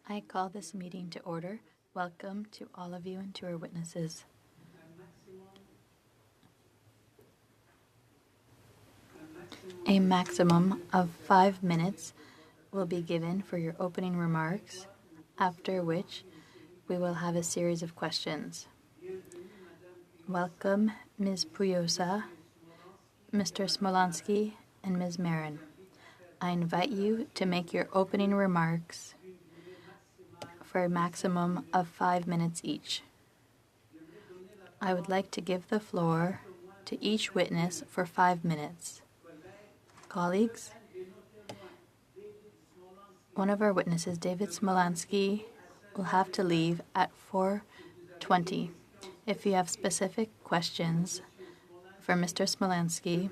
I call this meeting to order. Welcome to all of you and to our witnesses. A maximum of 5 minutes will be given for your opening remarks, after which we will have a series of questions. Welcome, Ms. Puyosa, Mr. Smolansky, and Ms. Marin. I invite you to make your opening remarks for a maximum of 5 minutes each. I would like to give the floor to each witness for 5 minutes. Colleagues, one of our witnesses, David Smolansky, will have to leave at 4:20. If you have specific questions for Mr. Smolansky,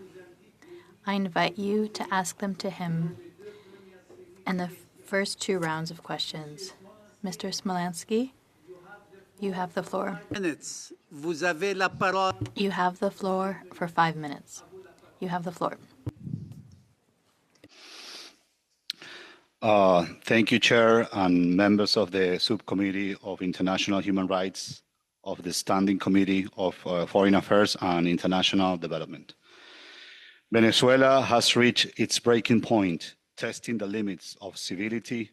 I invite you to ask them to him in the first 2 rounds of questions. Mr. Smolansky, you have the floor. Vous avez la parole. You have the floor for 5 minutes. You have the floor. Thank you, Chair, and members of the Subcommittee of International Human Rights of the Standing Committee of Foreign Affairs and International Development. Venezuela has reached its breaking point, testing the limits of civility,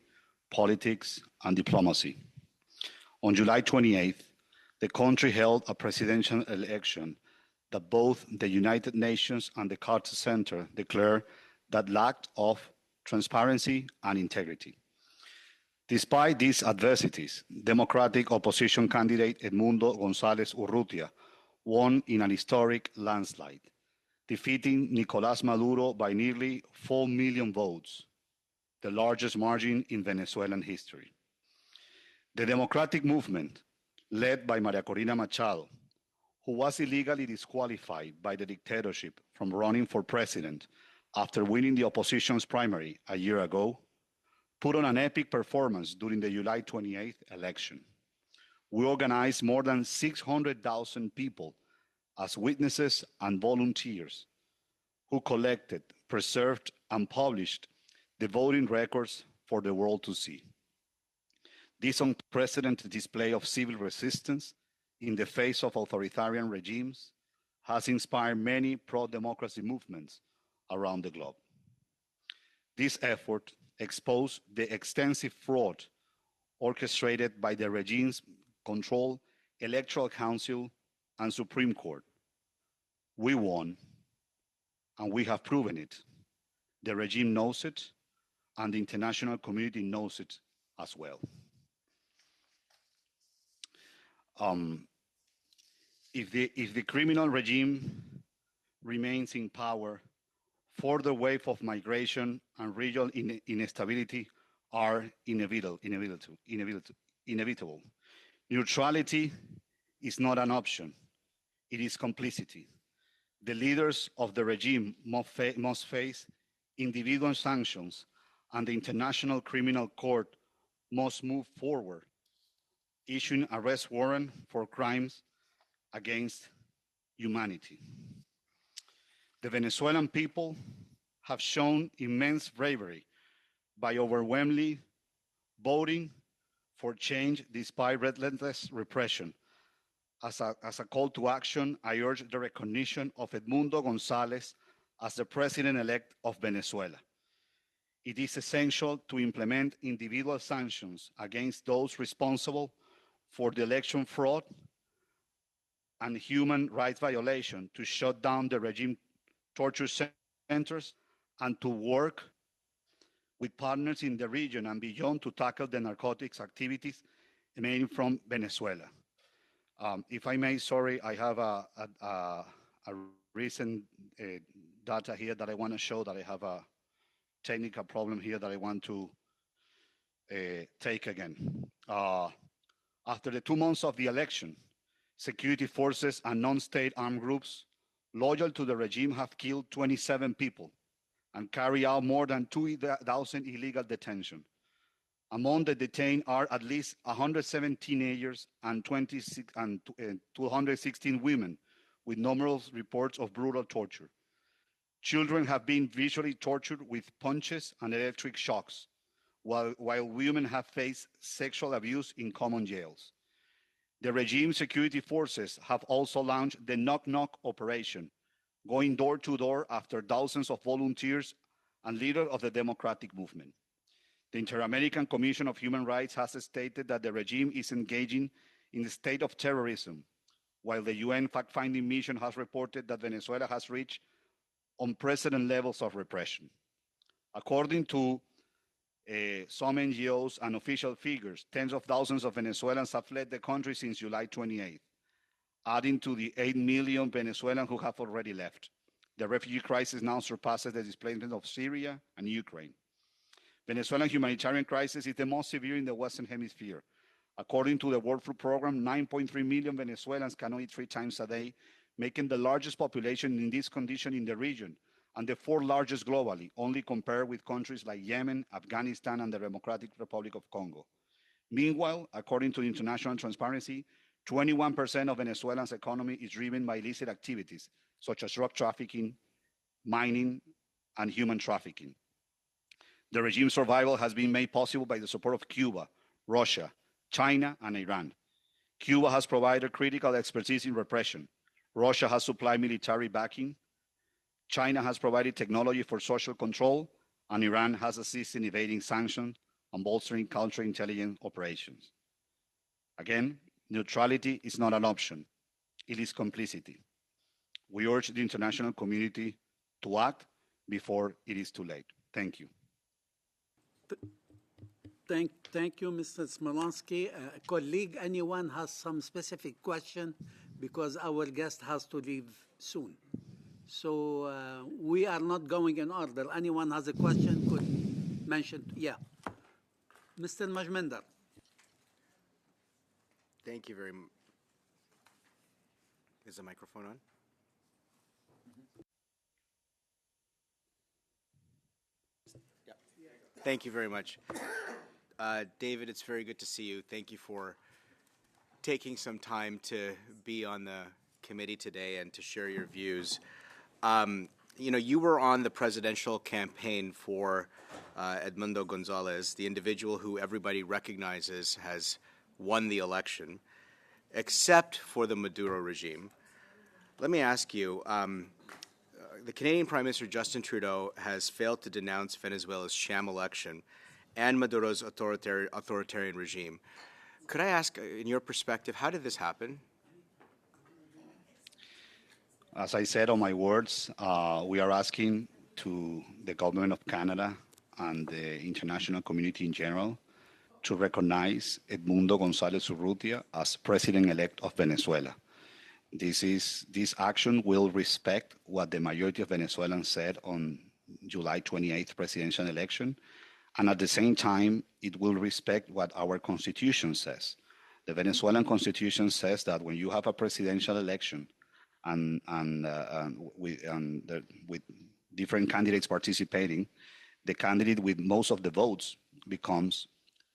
politics, and diplomacy. On July 28th, the country held a presidential election that both the United Nations and the Carter Center declared that lacked of transparency and integrity. Despite these adversities, Democratic opposition candidate Edmundo González Urrutia won in an historic landslide, defeating Nicolás Maduro by nearly 4 million votes, the largest margin in Venezuelan history. The democratic movement, led by María Corina Machado, who was illegally disqualified by the dictatorship from running for president after winning the opposition's primary a year ago, put on an epic performance during the July 28th election. We organized more than 600,000 people as witnesses and volunteers who collected, preserved, and published the voting records for the world to see. This unprecedented display of civil resistance in the face of authoritarian regimes has inspired many pro-democracy movements around the globe. This effort exposed the extensive fraud orchestrated by the regime's controlled Electoral Council and Supreme Court. We won, and we have proven it. The regime knows it, and the international community knows it as well. If the criminal regime remains in power, further wave of migration and regional instability are inevitable. Neutrality is not an option. It is complicity. The leaders of the regime must face individual sanctions, and the International Criminal Court must move forward, issuing arrest warrant for crimes against humanity. The Venezuelan people have shown immense bravery by overwhelmingly voting for change despite relentless repression. As a call to action, I urge the recognition of Edmundo González as the president-elect of Venezuela. It is essential to implement individual sanctions against those responsible for the election fraud and human rights violation, to shut down the regime torture centers, and to work with partners in the region and beyond to tackle the narcotics activities emanating from Venezuela. If I may, sorry, I have a recent data here that I want to show, that I have a technical problem here that I want to take again. After the 2 months of the election, security forces and non-state armed groups loyal to the regime have killed 27 people and carried out more than 2,000 illegal detentions. Among the detained are at least 107 teenagers and 216 women, with numerous reports of brutal torture. Children have been visually tortured with punches and electric shocks, while women have faced sexual abuse in common jails. The regime security forces have also launched the knock-knock operation, going door to door after thousands of volunteers and leaders of the democratic movement. The Inter-American Commission of Human Rights has stated that the regime is engaging in a state of terrorism, while the UN fact-finding mission has reported that Venezuela has reached unprecedented levels of repression. According to some NGOs and official figures, tens of thousands of Venezuelans have fled the country since July 28th, adding to the 8 million Venezuelans who have already left. The refugee crisis now surpasses the displacement of Syria and Ukraine. Venezuelan humanitarian crisis is the most severe in the Western Hemisphere. According to the World Food Programme, 9.3 million Venezuelans cannot eat 3 times a day, making the largest population in this condition in the region and the 4th largest globally, only compared with countries like Yemen, Afghanistan, and the Democratic Republic of Congo. Meanwhile, according to International Transparency, 21% of Venezuela's economy is driven by illicit activities, such as drug trafficking, mining, and human trafficking. The regime's survival has been made possible by the support of Cuba, Russia, China, and Iran. Cuba has provided critical expertise in repression. Russia has supplied military backing. China has provided technology for social control, and Iran has assisted in evading sanctions and bolstering counterintelligence operations. Again, neutrality is not an option. It is complicity. We urge the international community to act before it is too late. Thank you. Thank you, Mr. Smolansky. Colleague, anyone has some specific question? Because our guest has to leave soon. So we are not going in order. Anyone has a question could mention. Yeah. Mr. Majmender. Thank you very much. Is the microphone on? Yeah. Thank you very much. David, it's very good to see you. Thank you for taking some time to be on the committee today and to share your views. You know, you were on the presidential campaign for Edmundo Gonzalez, the individual who everybody recognizes has won the election, except for the Maduro regime. Let me ask you, the Canadian Prime Minister Justin Trudeau has failed to denounce Venezuela's sham election and Maduro's authoritarian regime. Could I ask, in your perspective, how did this happen? As I said on my words, we are asking to the government of Canada and the international community in general to recognize Edmundo González Urrutia as president-elect of Venezuela. This action will respect what the majority of Venezuelans said on July 28th presidential election, and at the same time, it will respect what our constitution says. The Venezuelan constitution says that when you have a presidential election with different candidates participating, the candidate with most of the votes becomes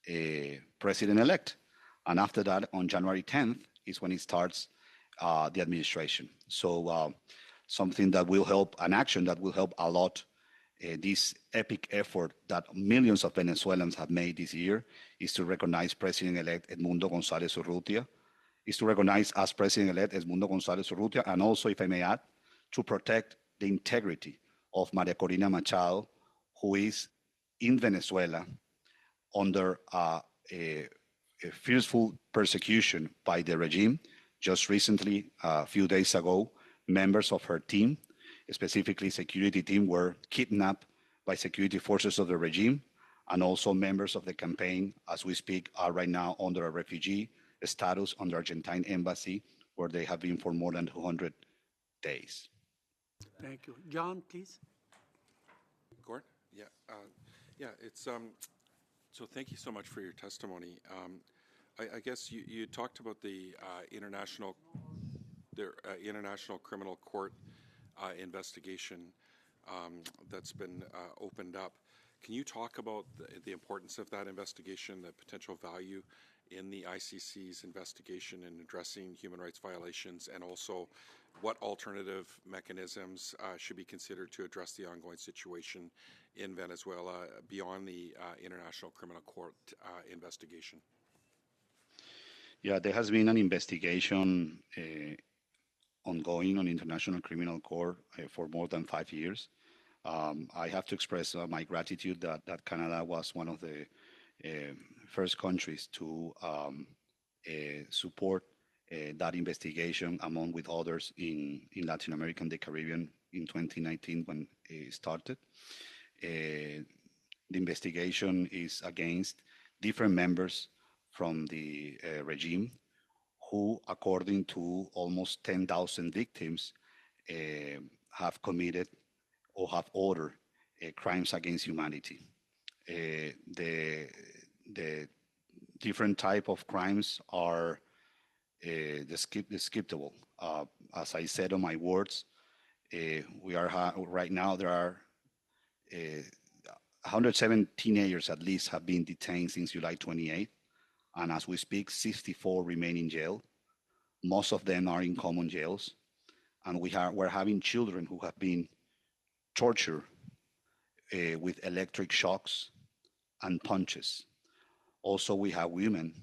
a president-elect. And after that, on January 10th, is when it starts the administration. So something that will help, an action that will help a lot this epic effort that millions of Venezuelans have made this year is to recognize President-elect Edmundo González Urrutia, is to recognize as President-elect Edmundo González Urrutia, and also, if I may add, to protect the integrity of Maria Corina Machado, who is in Venezuela under a fearful persecution by the regime. Just recently, a few days ago, members of her team, specifically security team, were kidnapped by security forces of the regime, and also members of the campaign, as we speak, are right now under a refugee status on the Argentine embassy, where they have been for more than 200 days. Thank you. John, please. Gord? Yeah. It's so thank you so much for your testimony. I guess you talked about the International Criminal Court investigation that's been opened up. Can you talk about the importance of that investigation, the potential value in the ICC's investigation and addressing human rights violations, and also what alternative mechanisms should be considered to address the ongoing situation in Venezuela beyond the International Criminal Court investigation? Yeah, there has been an investigation ongoing on International Criminal Court for more than 5 years. I have to express my gratitude that Canada was one of the first countries to support that investigation, among with others in Latin America and the Caribbean in 2019 when it started. The investigation is against different members from the regime who, according to almost 10,000 victims, have committed or have ordered crimes against humanity. The different type of crimes are descriptable. As I said on my words, we are right now there are 107 teenagers at least have been detained since July 28th, and as we speak, 64 remain in jail. Most of them are in common jails, and we're having children who have been tortured with electric shocks and punches. Also, we have women,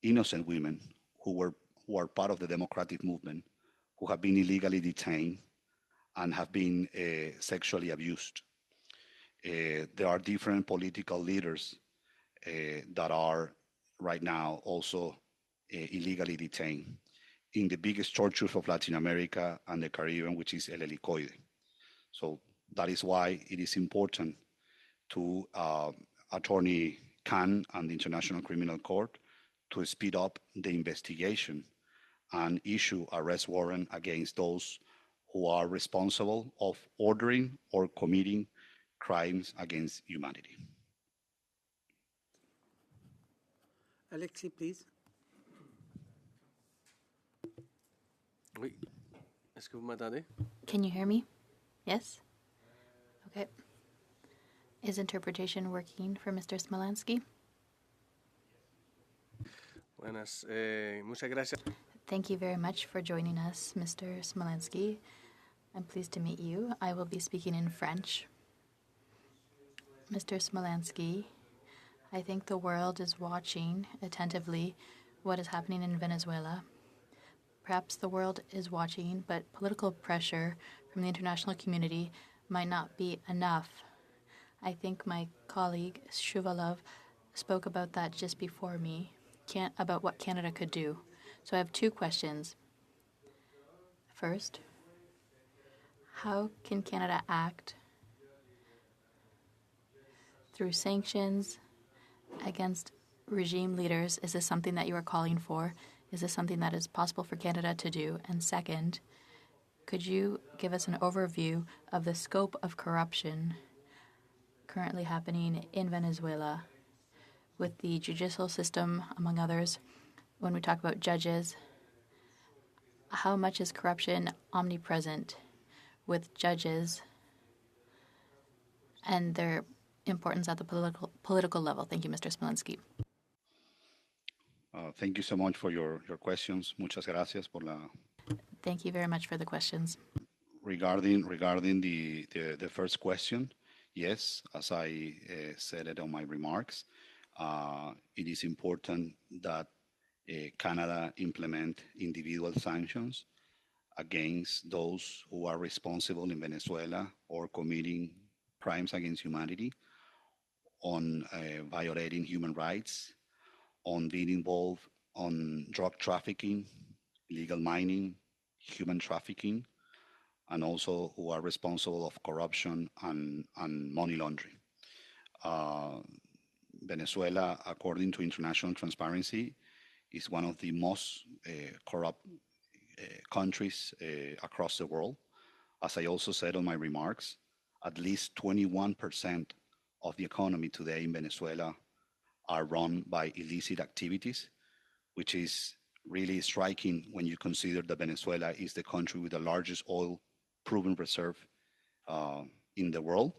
innocent women, who are part of the democratic movement, who have been illegally detained and have been sexually abused. There are different political leaders that are right now also illegally detained in the biggest torture of Latin America and the Caribbean, which is El Helicoide. So that is why it is important to Attorney Khan and the International Criminal Court to speed up the investigation and issue arrest warrant against those who are responsible of ordering or committing crimes against humanity. Alexei, please. Oui. Est-ce que vous m'entendez? Can you hear me? Yes? Okay. Is interpretation working for Mr. Smolansky? Buenas. Muchas gracias. Thank you very much for joining us, Mr. Smolansky. I'm pleased to meet you. I will be speaking in French. Mr. Smolansky, I think the world is watching attentively what is happening in Venezuela. Perhaps the world is watching, but political pressure from the international community might not be enough. I think my colleague Shuvalov spoke about that just before me, about what Canada could do. So I have two questions. First, how can Canada act through sanctions against regime leaders? Is this something that you are calling for? Is this something that is possible for Canada to do? And second, could you give us an overview of the scope of corruption currently happening in Venezuela with the judicial system, among others? When we talk about judges, how much is corruption omnipresent with judges and their importance at the political level? Thank you, Mr. Smolansky. Thank you so much for your questions. Muchas gracias por la. Thank you very much for the questions. Regarding the first question, yes, as I said it on my remarks, it is important that Canada implement individual sanctions against those who are responsible in Venezuela or committing crimes against humanity, on violating human rights, on being involved on drug trafficking, illegal mining, human trafficking, and also who are responsible of corruption and money laundering. Venezuela, according to international transparency, is one of the most corrupt countries across the world. As I also said on my remarks, at least 21% of the economy today in Venezuela are run by illicit activities, which is really striking when you consider that Venezuela is the country with the largest oil proven reserve in the world.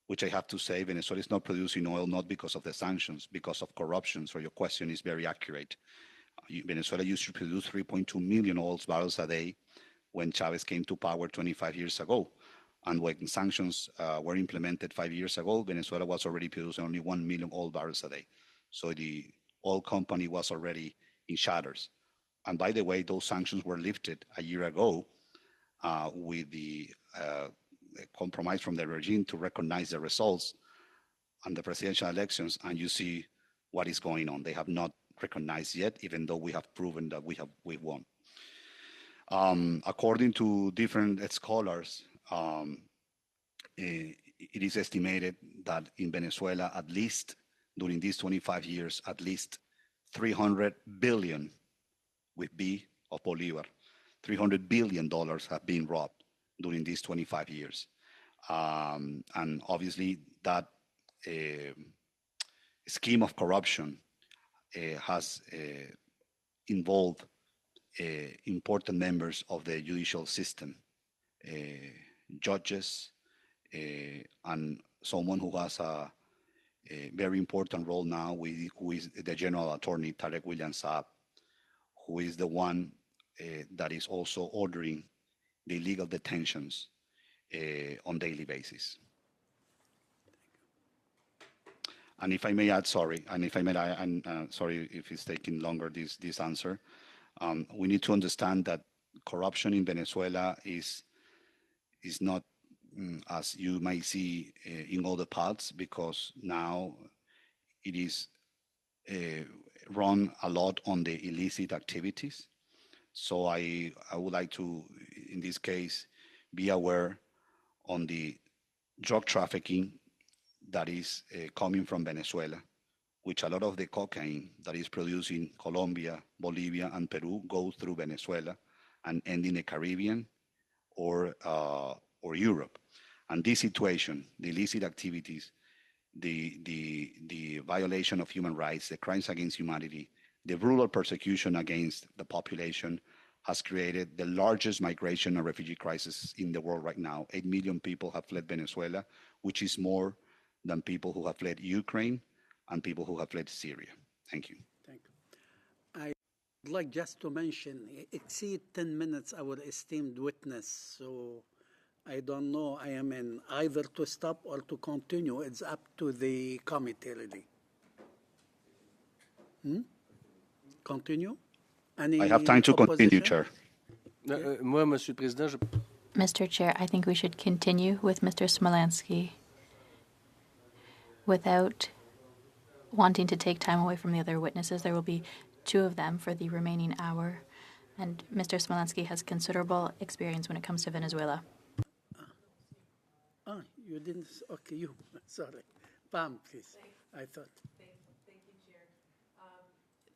which I have to say, Venezuela is not producing oil not because of the sanctions, because of corruption. So your question is very accurate. Venezuela used to produce 3.2 million oil barrels a day when Chavez came to power 25 years ago. And when sanctions were implemented 5 years ago, Venezuela was already producing only 1 million oil barrels a day. So the oil company was already in shatters. And by the way, those sanctions were lifted a year ago with the compromise from the regime to recognize the results on the presidential elections, and you see what is going on. They have not recognized yet, even though we have proven that we won. According to different scholars, it is estimated that in Venezuela, at least during these 25 years, at least 300 billion with B of Bolivar, $300 billion have been robbed during these 25 years. And obviously that scheme of corruption has involved important members of the judicial system, judges, and someone who has a very important role now, who is the General Attorney, Tarek William Saab, who is the one that is also ordering the illegal detentions on daily basis. And if I may add, sorry if it's taking longer, this answer. We need to understand that corruption in Venezuela is not as you might see in other parts, because now it is run a lot on the illicit activities. So I would like to, in this case, be aware on the drug trafficking that is coming from Venezuela, which a lot of the cocaine that is produced in Colombia, Bolivia, and Peru goes through Venezuela and end in the Caribbean or Europe. And this situation, the illicit activities, the violation of human rights, the crimes against humanity, the brutal persecution against the population has created the largest migration and refugee crisis in the world right now. 8 million people have fled Venezuela, which is more than people who have fled Ukraine and people who have fled Syria. Thank you. Thank you. I would like just to mention, exceed 10 minutes our esteemed witness. So I don't know, I am in either to stop or to continue. It's up to the committee, really. Continue? Any I have time to continue, Chair. Moi, Monsieur le Président, Mr. Chair, I think we should continue with Mr. Smolansky without wanting to take time away from the other witnesses. There will be 2 of them for the remaining hour, and Mr. Smolansky has considerable experience when it comes to Venezuela. You didn't, okay, you, sorry. Pam, please, I thought. Thank you, Chair.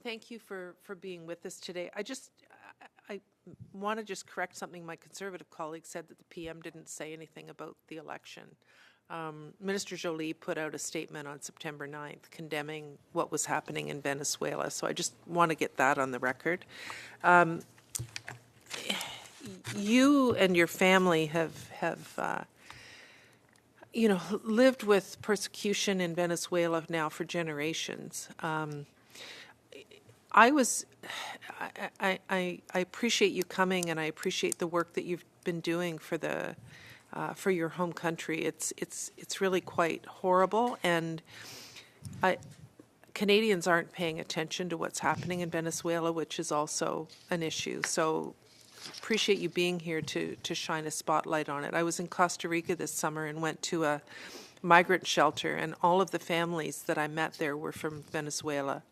Thank you for being with us today. I want to just correct something my Conservative colleague said, that the PM didn't say anything about the election. Minister Joly put out a statement on September 9th condemning what was happening in Venezuela, so I just want to get that on the record. You and your family have lived with persecution in Venezuela now for generations. I appreciate you coming, and I appreciate the work that you've been doing for your home country. It's really quite horrible, and Canadians aren't paying attention to what's happening in Venezuela, which is also an issue. So appreciate you being here to shine a spotlight on it. I was in Costa Rica this summer and went to a migrant shelter, and all of the families that I met there were from Venezuela,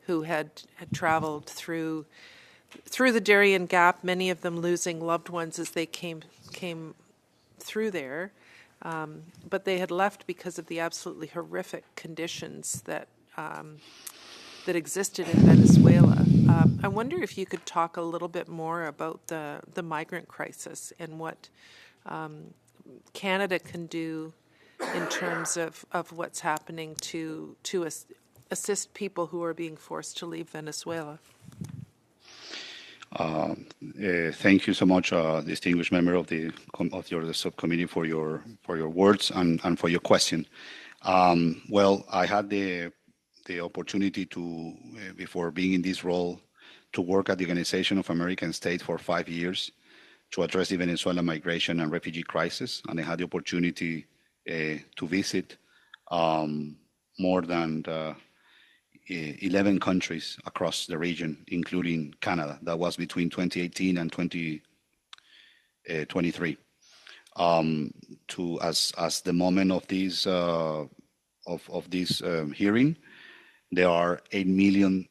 who had traveled through the Darien Gap, many of them losing loved ones as they came through there, but they had left because of the absolutely horrific conditions that existed in Venezuela. I wonder if you could talk a little bit more about the migrant crisis and what Canada can do in terms of what's happening to assist people who are being forced to leave Venezuela. Thank you so much, distinguished member of the subcommittee, for your words and for your question. Well, I had the opportunity to, before being in this role, to work at the Organization of American States for 5 years to address the Venezuelan migration and refugee crisis, and I had the opportunity to visit more than 11 countries across the region, including Canada. That was between 2018 and 2023. As the moment of this hearing, there are 8 million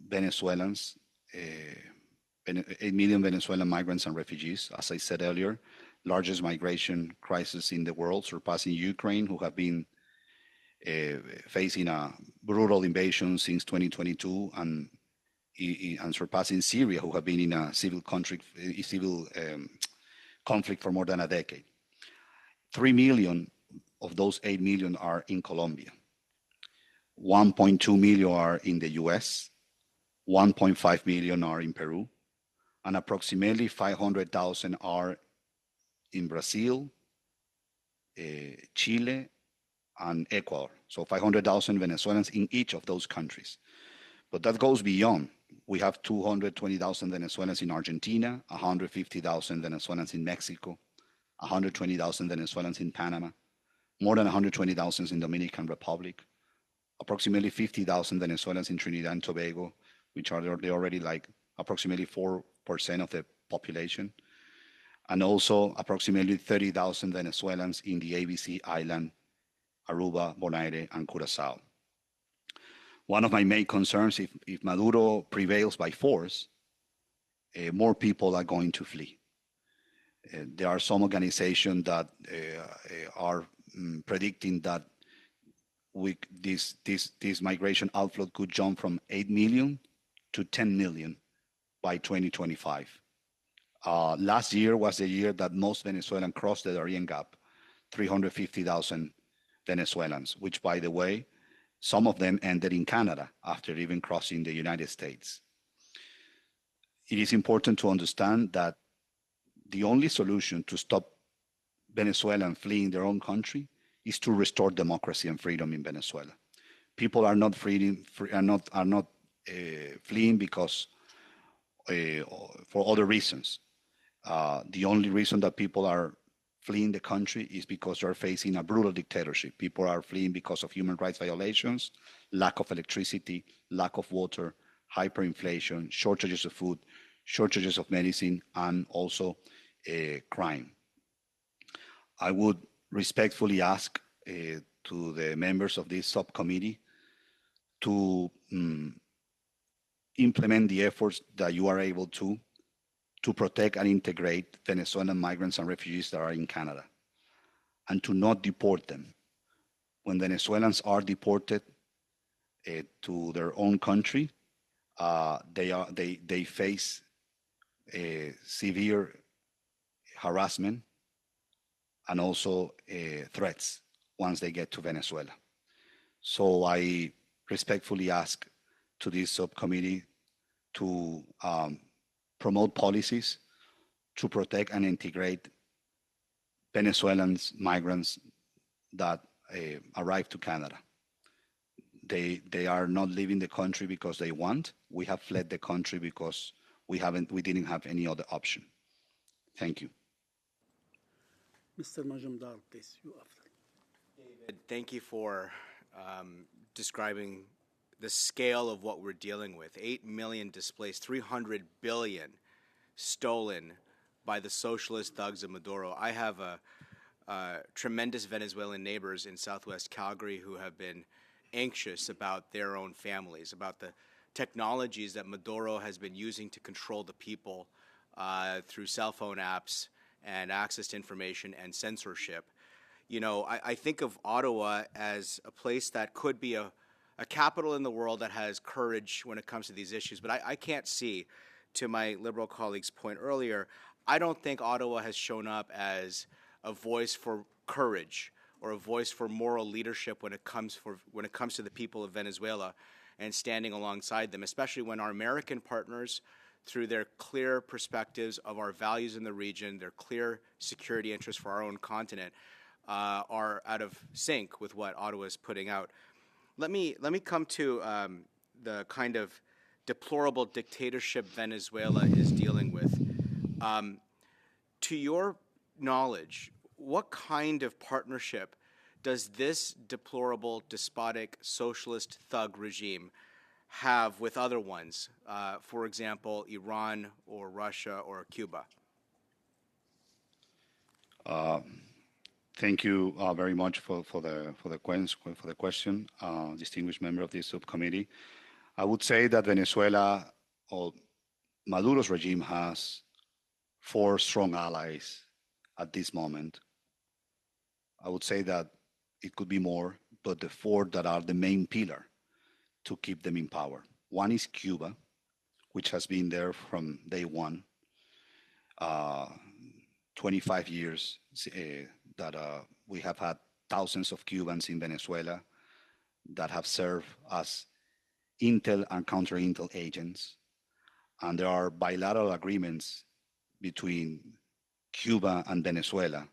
Venezuelans, 8 million Venezuelan migrants and refugees. As I said earlier, largest migration crisis in the world, surpassing Ukraine, who have been facing a brutal invasion since 2022, and surpassing Syria, who have been in a civil conflict for more than a decade. 3 million of those 8 million are in Colombia. 1.2 million are in the US. 1.5 million are in Peru. And approximately 500,000 are in Brazil, Chile, and Ecuador. So 500,000 Venezuelans in each of those countries. But that goes beyond. We have 220,000 Venezuelans in Argentina, 150,000 Venezuelans in Mexico, 120,000 Venezuelans in Panama, more than 120,000 in Dominican Republic, approximately 50,000 Venezuelans in Trinidad and Tobago, which are they already like approximately 4% of the population, and also approximately 30,000 Venezuelans in the ABC island, Aruba, Bonaire, and Curacao. One of my main concerns, if Maduro prevails by force, more people are going to flee. There are some organizations that are predicting that this migration outflow could jump from 8 million to 10 million by 2025. Last year was the year that most Venezuelans crossed the Darien Gap, 350,000 Venezuelans, which, by the way, some of them ended in Canada after even crossing the United States. It is important to understand that the only solution to stop Venezuelans fleeing their own country is to restore democracy and freedom in Venezuela. People are not fleeing because for other reasons. The only reason that people are fleeing the country is because they're facing a brutal dictatorship. People are fleeing because of human rights violations, lack of electricity, lack of water, hyperinflation, shortages of food, shortages of medicine, and also crime. I would respectfully ask to the members of this subcommittee to implement the efforts that you are able to protect and integrate Venezuelan migrants and refugees that are in Canada, and to not deport them. When Venezuelans are deported to their own country, they face severe harassment and also threats once they get to Venezuela. So I respectfully ask to this subcommittee to promote policies to protect and integrate Venezuelans, migrants that arrive to Canada. They are not leaving the country because they want. We have fled the country because we didn't have any other option. Thank you. Mr. Majumdar, please, you after. David, thank you for describing the scale of what we're dealing with. 8 million displaced, 300 billion stolen by the socialist thugs of Maduro. I have tremendous Venezuelan neighbors in southwest Calgary who have been anxious about their own families, about the technologies that Maduro has been using to control the people through cell phone apps and access to information and censorship. You know, I think of Ottawa as a place that could be a capital in the world that has courage when it comes to these issues. But I can't see, to my Liberal colleague's point earlier, I don't think Ottawa has shown up as a voice for courage or a voice for moral leadership when it comes to the people of Venezuela and standing alongside them, especially when our American partners through their clear perspectives of our values in the region, their clear security interests for our own continent, are out of sync with what Ottawa is putting out. Let me come to the kind of deplorable dictatorship Venezuela is dealing with. To your knowledge, what kind of partnership does this deplorable, despotic, socialist thug regime have with other ones, for example, Iran or Russia or Cuba? Thank you very much for the question, distinguished member of this subcommittee. I would say that Venezuela or Maduro's regime has 4 strong allies at this moment. I would say that it could be more, but the 4 that are the main pillar to keep them in power. One is Cuba, which has been there from day one, 25 years that we have had thousands of Cubans in Venezuela that have served as intel and counter-intel agents. And there are bilateral agreements between Cuba and Venezuela.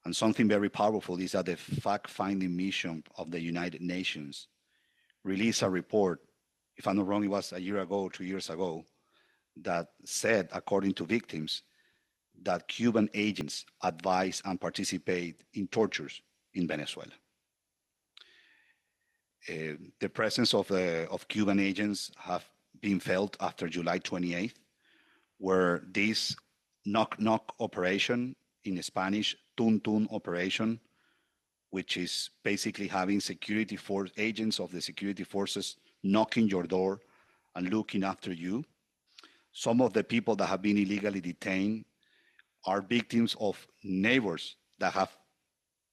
And something very powerful is that the fact-finding mission of the United Nations released a report, if I'm not wrong, it was a year ago, 2 years ago, that said, according to victims, that Cuban agents advise and participate in tortures in Venezuela. The presence of Cuban agents have been felt after July 28th, where this knock-knock operation, in Spanish, tun-tun operation, which is basically having security force agents of the security forces knocking your door and looking after you. Some of the people that have been illegally detained are victims of neighbors that have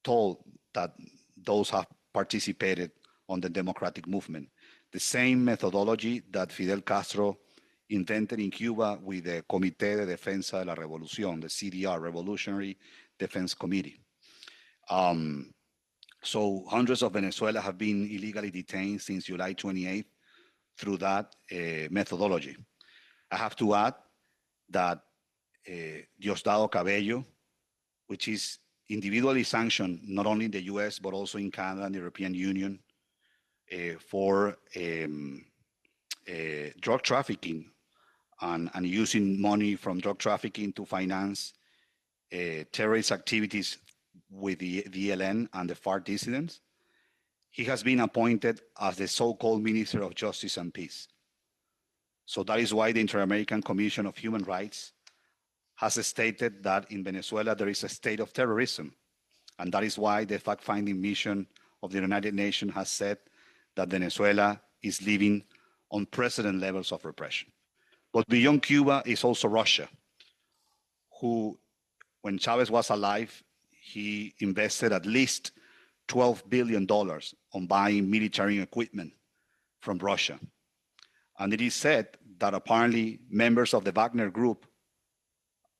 told that those have participated on the democratic movement. The same methodology that Fidel Castro invented in Cuba with the Comité de Defensa de la Revolución, the CDR, Revolutionary Defense Committee. So hundreds of Venezuela have been illegally detained since July 28th through that methodology. I have to add that Diosdado Cabello, which is individually sanctioned not only in the US, but also in Canada and the European Union for drug trafficking and using money from drug trafficking to finance terrorist activities with the ELN and the FARC dissidents. He has been appointed as the so-called Minister of Justice and Peace. So that is why the Inter-American Commission of Human Rights has stated that in Venezuela there is a state of terrorism. And that is why the fact-finding mission of the United Nations has said that Venezuela is living unprecedented levels of repression. But beyond Cuba is also Russia, who, when Chavez was alive, he invested at least $12 billion on buying military equipment from Russia. And it is said that apparently members of the Wagner Group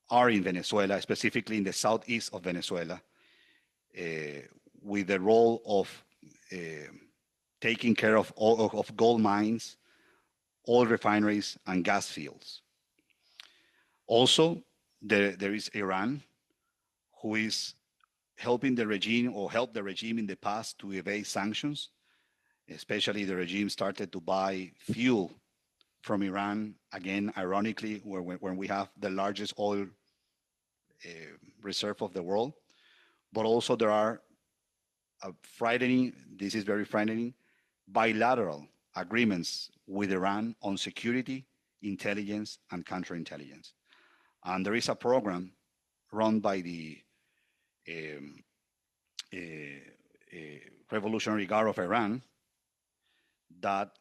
are in Venezuela, specifically in the southeast of Venezuela, with the role of taking care of gold mines, oil refineries, and gas fields. Also, there is Iran, who is helping the regime or helped the regime in the past to evade sanctions. Especially the regime started to buy fuel from Iran, again, ironically, when we have the largest oil reserve of the world. But also there are frightening, this is very frightening, bilateral agreements with Iran on security, intelligence, and counterintelligence. And there is a program run by the Revolutionary Guard of Iran that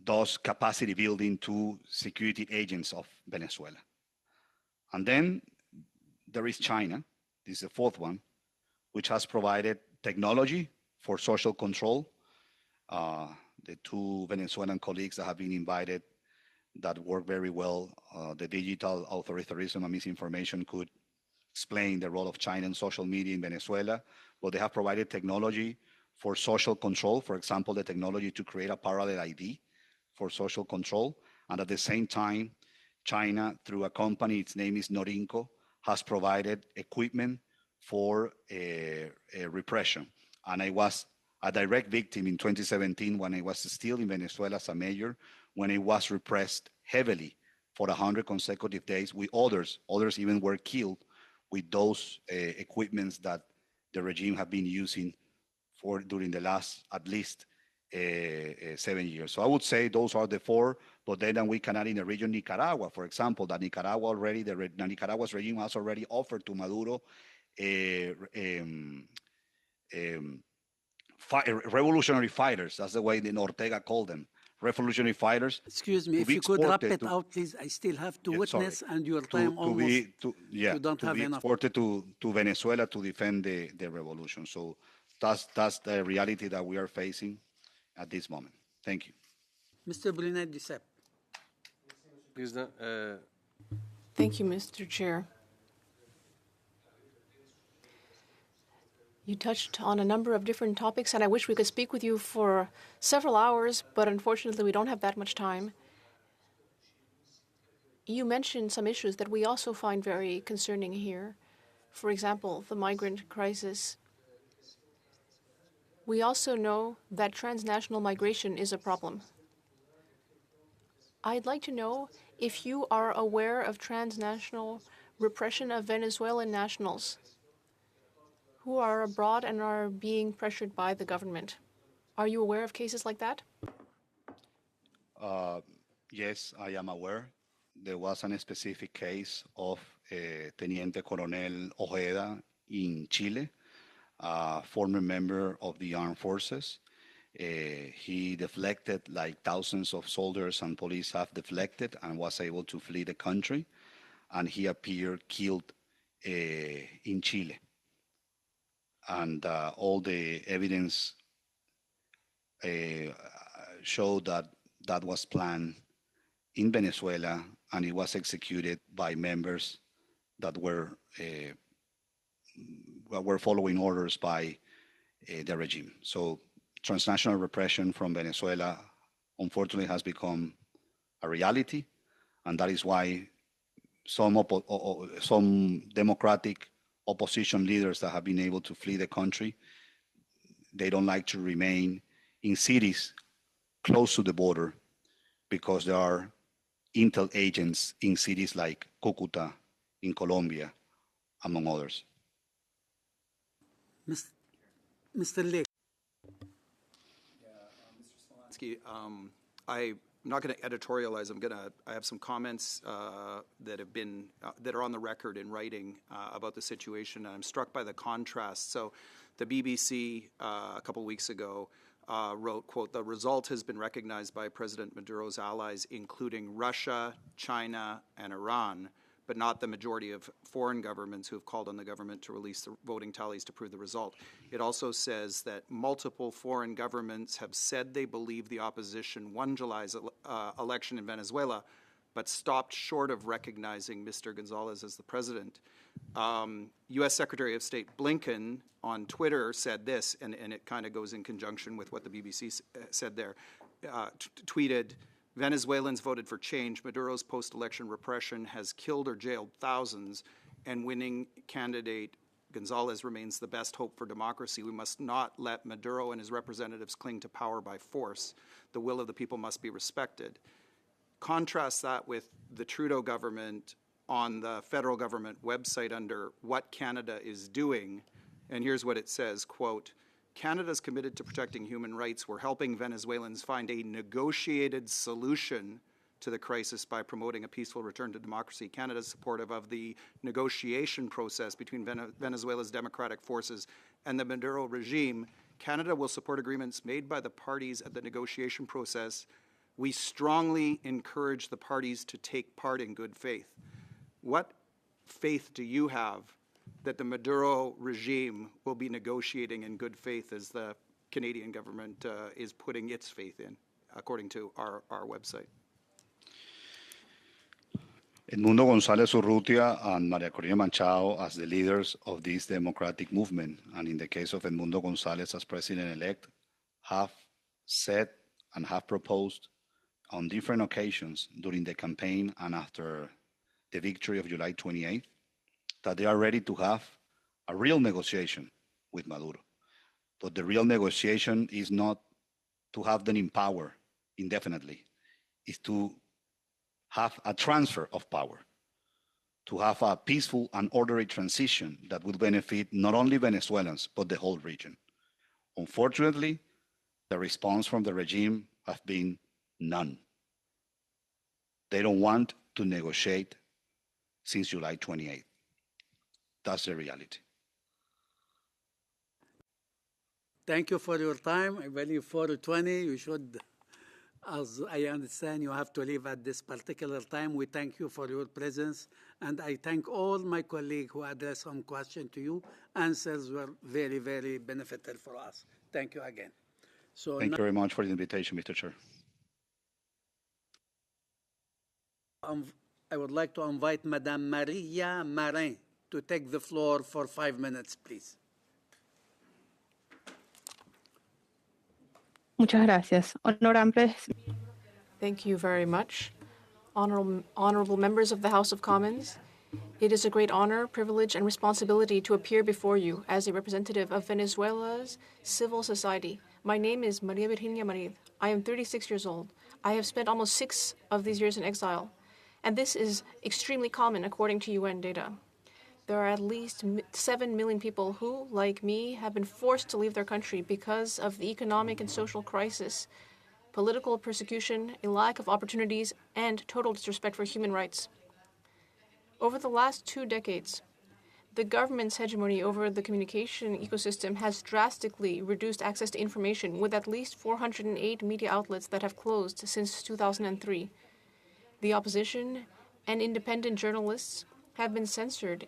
does capacity building to security agents of Venezuela. And then there is China, this is the fourth one, which has provided technology for social control. The 2 Venezuelan colleagues that have been invited that work very well, the digital authoritarianism and misinformation could explain the role of China in social media in Venezuela, but they have provided technology for social control, for example, the technology to create a parallel ID for social control, And at the same time, China, through a company, its name is Norinco, has provided equipment for repression. And I was a direct victim in 2017 when I was still in Venezuela as a mayor, when it was repressed heavily for 100 consecutive days with others. Others even were killed with those equipments that the regime have been using for during the last at least 7 years. So I would say those are the four, but then we can add in the region Nicaragua, for example, that Nicaragua already, Nicaragua's regime has already offered to Maduro revolutionary fighters. That's the way the Ortega called them, revolutionary fighters. Excuse me, if you could wrap it out, please. I still have to witness, and your time almost. You don't have enough. Exported to Venezuela to defend the revolution. So that's the reality that we are facing at this moment. Thank you. Mr. Brunet Duceppe. Thank you, Mr. Chair. You touched on a number of different topics, and I wish we could speak with you for several hours, but unfortunately we don't have that much time. You mentioned some issues that we also find very concerning here. For example, the migrant crisis. We also know that transnational migration is a problem. I'd like to know if you are aware of transnational repression of Venezuelan nationals who are abroad and are being pressured by the government. Are you aware of cases like that? Yes, I am aware. There was a specific case of Teniente Coronel Ojeda in Chile, a former member of the armed forces. He deflected, like thousands of soldiers and police have deflected, and was able to flee the country. And he appeared killed in Chile. And all the evidence showed that that was planned in Venezuela, and it was executed by members that were following orders by the regime. So transnational repression from Venezuela, unfortunately, has become a reality, and that is why some democratic opposition leaders that have been able to flee the country, they don't like to remain in cities close to the border because there are intel agents in cities like Cúcuta in Colombia, among others. Mr. Lake. Mr. Smolansky, I'm not going to editorialize. I have some comments that have been that are on the record in writing about the situation. And I'm struck by the contrast. So, the BBC a couple weeks ago wrote, quote, "The result has been recognized by President Maduro's allies, including Russia, China, and Iran, but not the majority of foreign governments who have called on the government to release the voting tallies to prove the result." It also says that multiple foreign governments have said they believe the opposition won July's election in Venezuela, but stopped short of recognizing Mr. Gonzalez as the president. U.S. Secretary of State Blinken on Twitter said this, and it kind of goes in conjunction with what the BBC said there, tweeted, "Venezuelans voted for change. Maduro's post-election repression has killed or jailed thousands, and winning candidate Gonzalez remains the best hope for democracy. We must not let Maduro and his representatives cling to power by force. The will of the people must be respected." Contrast that with the Trudeau government on the federal government website under What Canada is Doing, and here's what it says, quote, "Canada's committed to protecting human rights. We're helping Venezuelans find a negotiated solution to the crisis by promoting a peaceful return to democracy. Canada is supportive of the negotiation process between Venezuela's democratic forces and the Maduro regime. Canada will support agreements made by the parties at the negotiation process. We strongly encourage the parties to take part in good faith." What faith do you have that the Maduro regime will be negotiating in good faith as the Canadian government is putting its faith in, according to our website? Edmundo González Urrutia and María Corina Machado as the leaders of this democratic movement, and in the case of Edmundo González as president-elect, have said and have proposed on different occasions during the campaign and after the victory of July 28th that they are ready to have a real negotiation with Maduro. But the real negotiation is not to have them in power indefinitely, is to have a transfer of power, to have a peaceful and orderly transition that will benefit not only Venezuelans, but the whole region. Unfortunately, the response from the regime has been none. They don't want to negotiate since July 28th. That's the reality. Thank you for your time. I believe 4:20, you should, as I understand, you have to leave at this particular time. We thank you for your presence, and I thank all my colleagues who addressed some questions to you. Answers were very, very beneficial for us. Thank you again. So Thank you very much for the invitation, Mr. Chair. I would like to invite Madame Maria Marin to take the floor for 5 minutes, please. Muchas gracias. Honorables. Thank you very much. Honorable members of the House of Commons, it is a great honor, privilege, and responsibility to appear before you as a representative of Venezuela's civil society. My name is Maria Virginia Marid. I am 36 years old. I have spent almost 6 of these years in exile, and this is extremely common according to UN data. There are at least 7 million people who, like me, have been forced to leave their country because of the economic and social crisis, political persecution, a lack of opportunities, and total disrespect for human rights. Over the last 2 decades, the government's hegemony over the communication ecosystem has drastically reduced access to information, with at least 408 media outlets that have closed since 2003. The opposition and independent journalists have been censored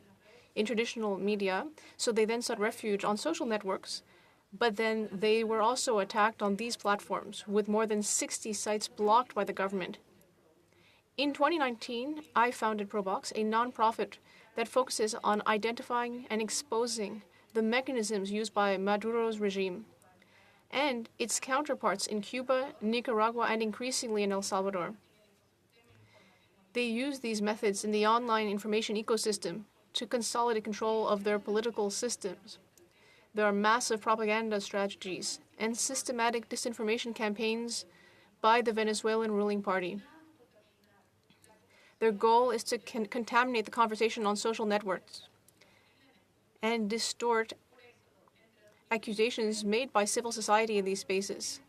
in traditional media, so they then sought refuge on social networks, but then they were also attacked on these platforms, with more than 60 sites blocked by the government. In 2019, I founded Probox, a nonprofit that focuses on identifying and exposing the mechanisms used by Maduro's regime and its counterparts in Cuba, Nicaragua, and increasingly in El Salvador. They use these methods in the online information ecosystem to consolidate control of their political systems. There are massive propaganda strategies and systematic disinformation campaigns by the Venezuelan ruling party. Their goal is to contaminate the conversation on social networks and distort accusations made by civil society in these spaces.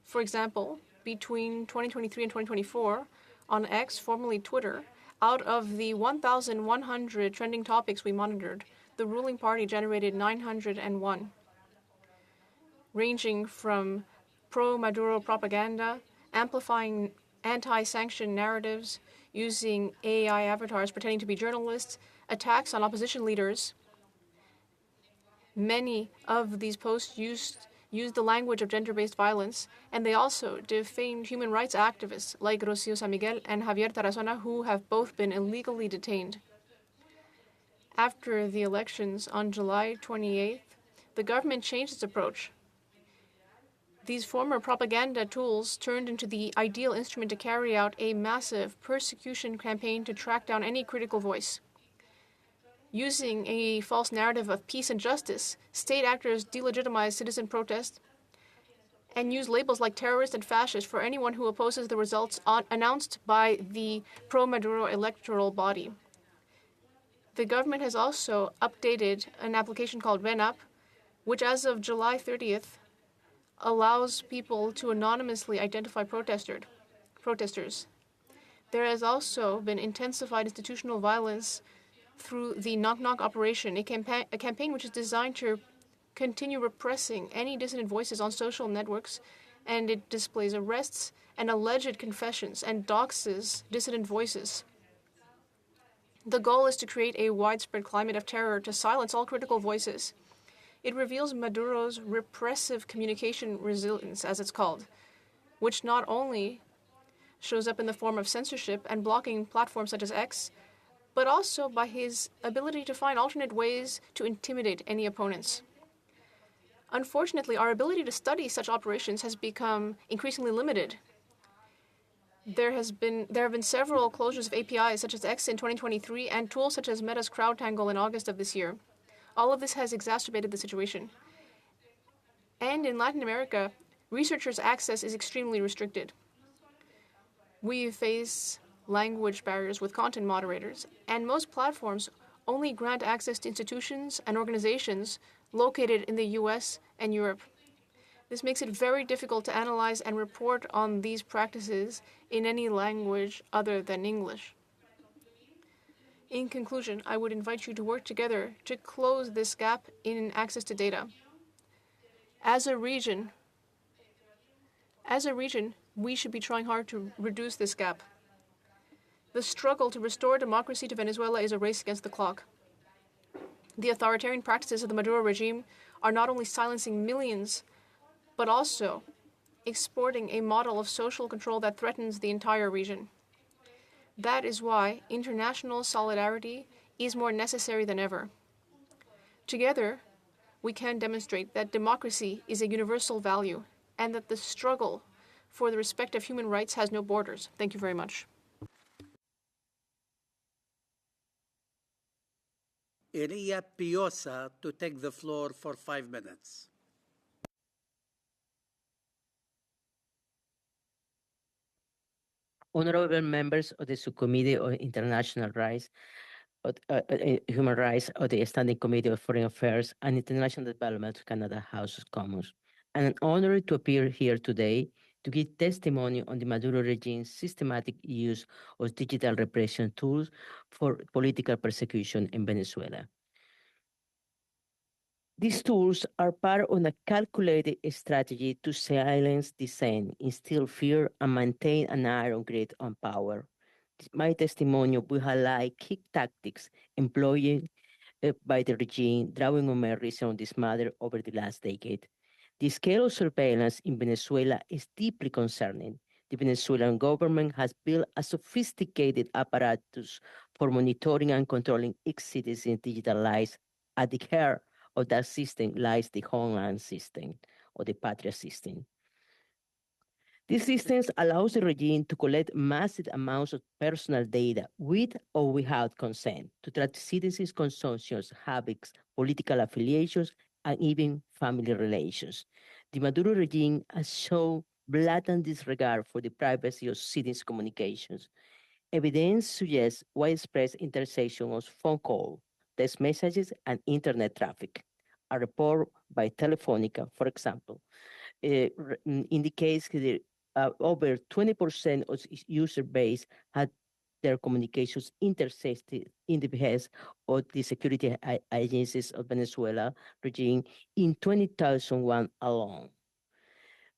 For example, between 2023 and 2024, on X, formerly Twitter, out of the 1,100 trending topics we monitored, the ruling party generated 901, ranging from pro-Maduro propaganda, amplifying anti-sanction narratives, using AI avatars pretending to be journalists, attacks on opposition leaders. Many of these posts used the language of gender-based violence, and they also defamed human rights activists like Rocio San Miguel and Javier Tarazona, who have both been illegally detained. After the elections on July 28th, the government changed its approach. These former propaganda tools turned into the ideal instrument to carry out a massive persecution campaign to track down any critical voice. Using a false narrative of peace and justice, state actors delegitimize citizen protest and use labels like terrorist and fascist for anyone who opposes the results announced by the pro-Maduro electoral body. The government has also updated an application called VENAP, which as of July 30th allows people to anonymously identify protesters. There has also been intensified institutional violence through the Knock Knock operation, a campaign which is designed to continue repressing any dissident voices on social networks, and it displays arrests and alleged confessions and doxes dissident voices. The goal is to create a widespread climate of terror to silence all critical voices. It reveals Maduro's repressive communication resilience, as it's called, which not only shows up in the form of censorship and blocking platforms such as X, but also by his ability to find alternate ways to intimidate any opponents. Unfortunately, our ability to study such operations has become increasingly limited. There have been several closures of APIs such as X in 2023 and tools such as Meta's CrowdTangle in August of this year. All of this has exacerbated the situation. And in Latin America, researchers' access is extremely restricted. We face language barriers with content moderators, and most platforms only grant access to institutions and organizations located in the US and Europe. This makes it very difficult to analyze and report on these practices in any language other than English. In conclusion, I would invite you to work together to close this gap in access to data. As a region, we should be trying hard to reduce this gap. The struggle to restore democracy to Venezuela is a race against the clock. The authoritarian practices of the Maduro regime are not only silencing millions, but also exporting a model of social control that threatens the entire region. That is why international solidarity is more necessary than ever. Together, we can demonstrate that democracy is a universal value and that the struggle for the respect of human rights has no borders. Thank you very much. Iria Piosa to take the floor for 5 minutes. Honorable members of the Subcommittee on International Rights, Human Rights of the Standing Committee of Foreign Affairs and International Development of Canada House of Commons. I'm an honor to appear here today to give testimony on the Maduro regime's systematic use of digital repression tools for political persecution in Venezuela. These tools are part of a calculated strategy to silence dissent, instill fear, and maintain an iron grip on power. My testimony will highlight key tactics employed by the regime, drawing on my reason on this matter over the last decade. The scale of surveillance in Venezuela is deeply concerning. The Venezuelan government has built a sophisticated apparatus for monitoring and controlling its citizens' digital lives. At the heart of that system lies the Homeland System, or the Patria System. These systems allows the regime to collect massive amounts of personal data with or without consent to track citizens' consumptions, habits, political affiliations, and even family relations. The Maduro regime has shown blatant disregard for the privacy of citizens' communications. Evidence suggests widespread interception of phone calls, text messages, and internet traffic. A report by Telefonica, for example, indicates that over 20% of its user base had their communications intercepted in the behest of the security agencies of Venezuela regime in 2001 alone.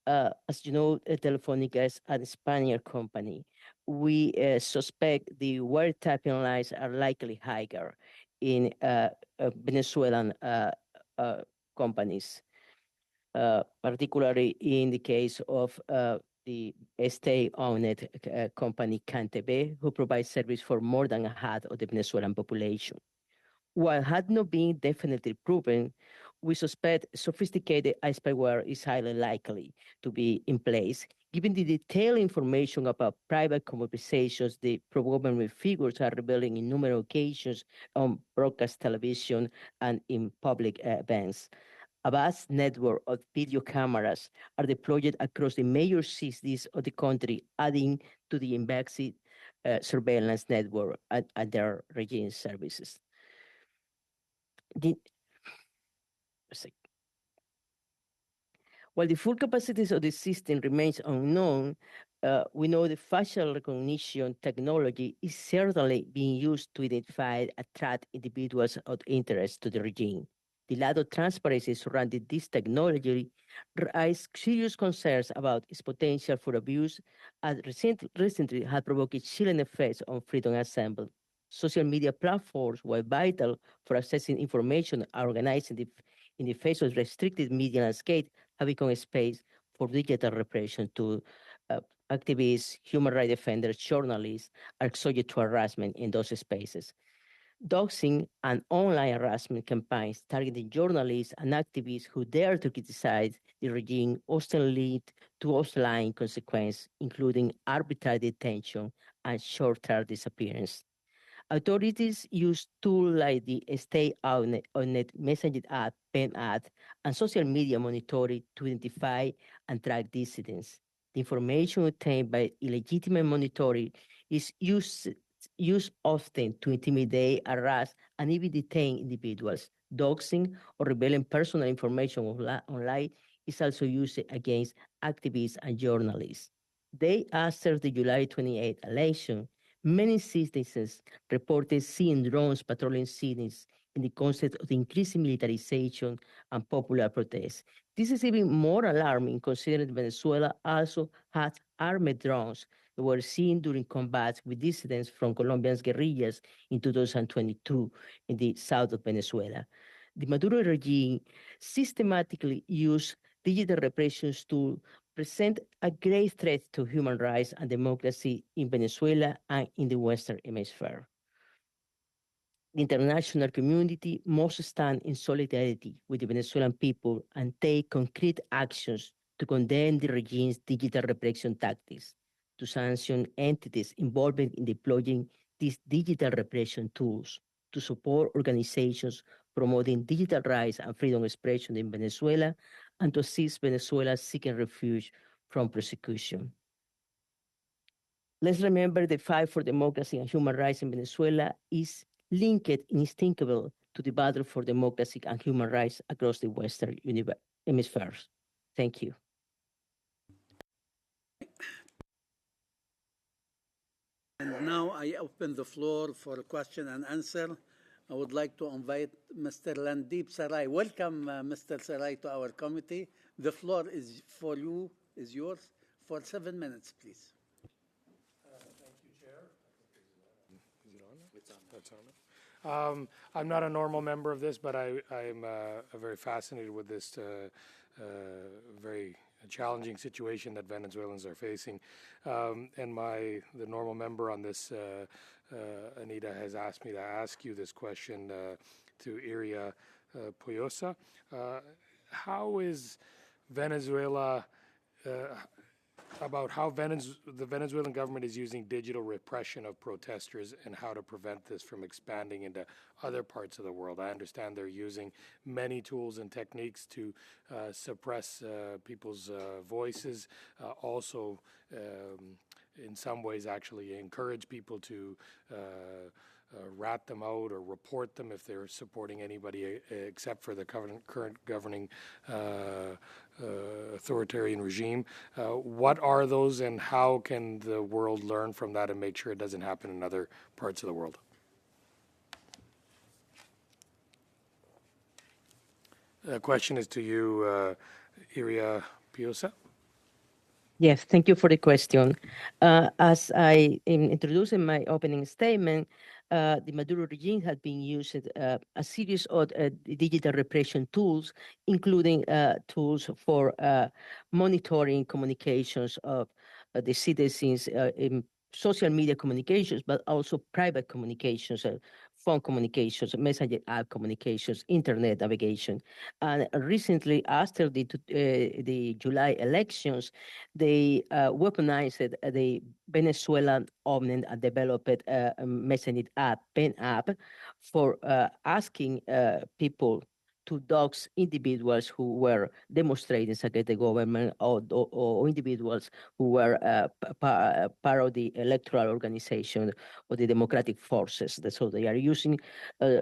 As you know, Telefonica is a Spaniard company. We suspect the wiretapping lines are likely higher in Venezuelan companies, particularly in the case of the state-owned company CanTV, who provides service for more than a half of the Venezuelan population. While had not been definitely proven, we suspect sophisticated spyware is highly likely to be in place, given the detailed information about private conversations the pro-government figures are revealing in numerous occasions on broadcast television and in public events. A vast network of video cameras are deployed across the major cities of the country, adding to the embassy surveillance network and their regime services. While the full capacities of the system remains unknown, we know the facial recognition technology is certainly being used to identify and attract individuals of interest to the regime. The lack of transparency surrounding this technology raised serious concerns about its potential for abuse, and recently had provoked chilling effects on freedom of assembly. Social media platforms, while vital for accessing information and organizing in the face of restricted media landscape, have become a space for digital repression to activists, human rights defenders, journalists are subject to harassment in those spaces. doxing and online harassment campaigns targeting journalists and activists who dare to criticize the regime often lead to offline consequences, including arbitrary detention and short-term disappearance. Authorities use tools like the Stay on Net messaging app, PEN app, and social media monitoring to identify and track dissidents. The information obtained by illegitimate monitoring is used often to intimidate, harass, and even detain individuals. Doxing or revealing personal information online is also used against activists and journalists. Day after the July 28 election, many citizens reported seeing drones patrolling cities in the context of the increasing militarization and popular protests. This is even more alarming considering Venezuela also has armed drones that were seen during combats with dissidents from Colombian guerrillas in 2022 in the south of Venezuela. The Maduro regime systematically used digital repression tools present a great threat to human rights and democracy in Venezuela and in the Western Hemisphere. The international community must stand in solidarity with the Venezuelan people and take concrete actions to condemn the regime's digital repression tactics, to sanction entities involved in deploying these digital repression tools, to support organizations promoting digital rights and freedom of expression in Venezuela, and to assist Venezuela seeking refuge from persecution. Let's remember the fight for democracy and human rights in Venezuela is linked inextricably to the battle for democracy and human rights across the Western hemispheres. Thank you. And now I open the floor for question and answer. I would like to invite Mr. Landeep Sarai. Welcome, Mr. Sarai, to our committee. The floor is for you, is yours, for 7 minutes, please. Thank you, Chair. Is it on? It's on. That's on. I'm not a normal member of this, but I'm very fascinated with this very challenging situation that Venezuelans are facing. And the normal member on this, Anita, has asked me to ask you this question to Iria Puyosa. How is Venezuela about how the Venezuelan government is using digital repression of protesters and how to prevent this from expanding into other parts of the world? I understand they're using many tools and techniques to suppress people's voices, also in some ways actually encourage people to rat them out or report them if they're supporting anybody except for the current governing authoritarian regime. What are those, and how can the world learn from that and make sure it doesn't happen in other parts of the world? The question is to you, Iria Puyosa. Yes, thank you for the question. As I introduced in my opening statement, the Maduro regime has been using a series of digital repression tools, including tools for monitoring communications of the citizens in social media communications, but also private communications, phone communications, messenger app communications, internet navigation. And recently, after the July elections, they weaponized the Venezuelan-owned and developed messaging app, PEN app, for asking people to dox individuals who were demonstrating against the government or individuals who were part of the electoral organization or the democratic forces. So they are using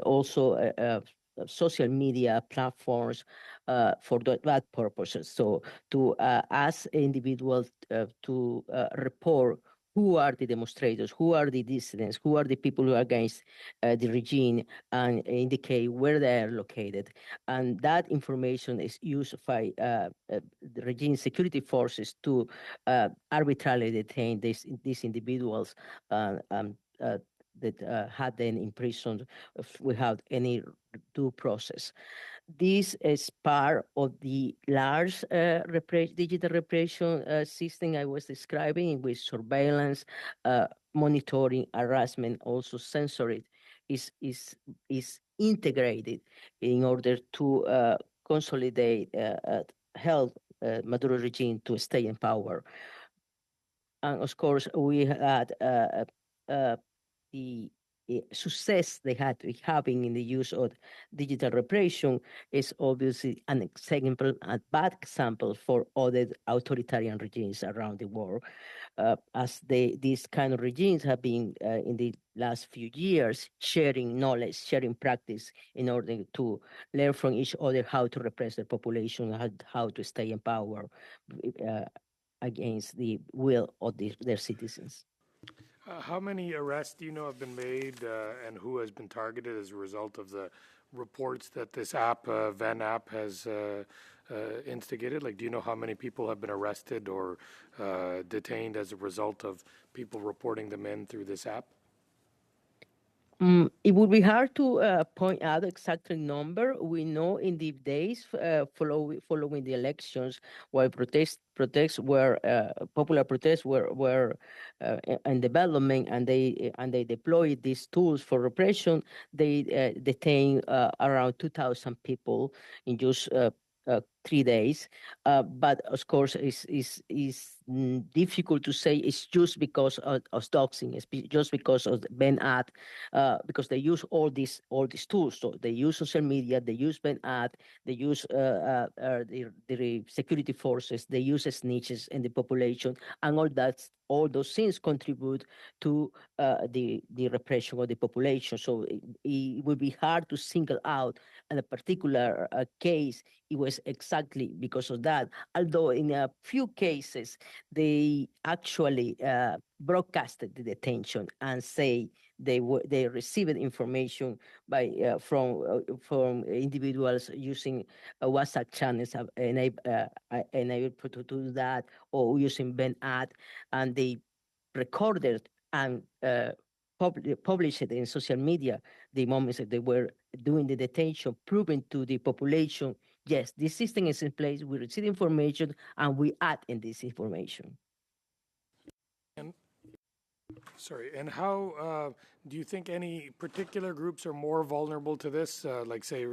also social media platforms for that purposes. So to ask individuals to report who are the demonstrators, who are the dissidents, who are the people who are against the regime, and indicate where they are located. And that information is used by the regime security forces to arbitrarily detain these individuals that had them imprisoned without any due process. This is part of the large digital repression system I was describing, with surveillance, monitoring, harassment, also censored is integrated in order to consolidate help Maduro regime to stay in power. And of course, we had the success they had having in the use of digital repression is obviously an example, a bad example for other authoritarian regimes around the world. As these kind of regimes have been in the last few years sharing knowledge, sharing practice in order to learn from each other how to repress the population, how to stay in power against the will of their citizens. How many arrests do you know have been made and who has been targeted as a result of the reports that this app, Ven app, has instigated? Like, do you know how many people have been arrested or detained as a result of people reporting them in through this app? It would be hard to point out exact number. We know in the days following the elections, while protests were popular protests were in development, and they deployed these tools for repression. They detained around 2,000 people in just 3 days, but of course, is difficult to say it's just because of doxing, it's just because of Ben Ad, because they use all these tools. So they use social media, they use Ben Ad, they use the security forces, they use snitches in the population, and all those things contribute to the repression of the population. So it would be hard to single out in a particular case. It was exactly because of that. Although in a few cases, they actually broadcasted the detention and say they received information from individuals using WhatsApp channels enabled to do that, or using Ben Ad, and they recorded and published it in social media the moments that they were doing the detention, proving to the population, yes, this system is in place, we receive information, and we act in this information. And how do you think any particular groups are more vulnerable to this, like say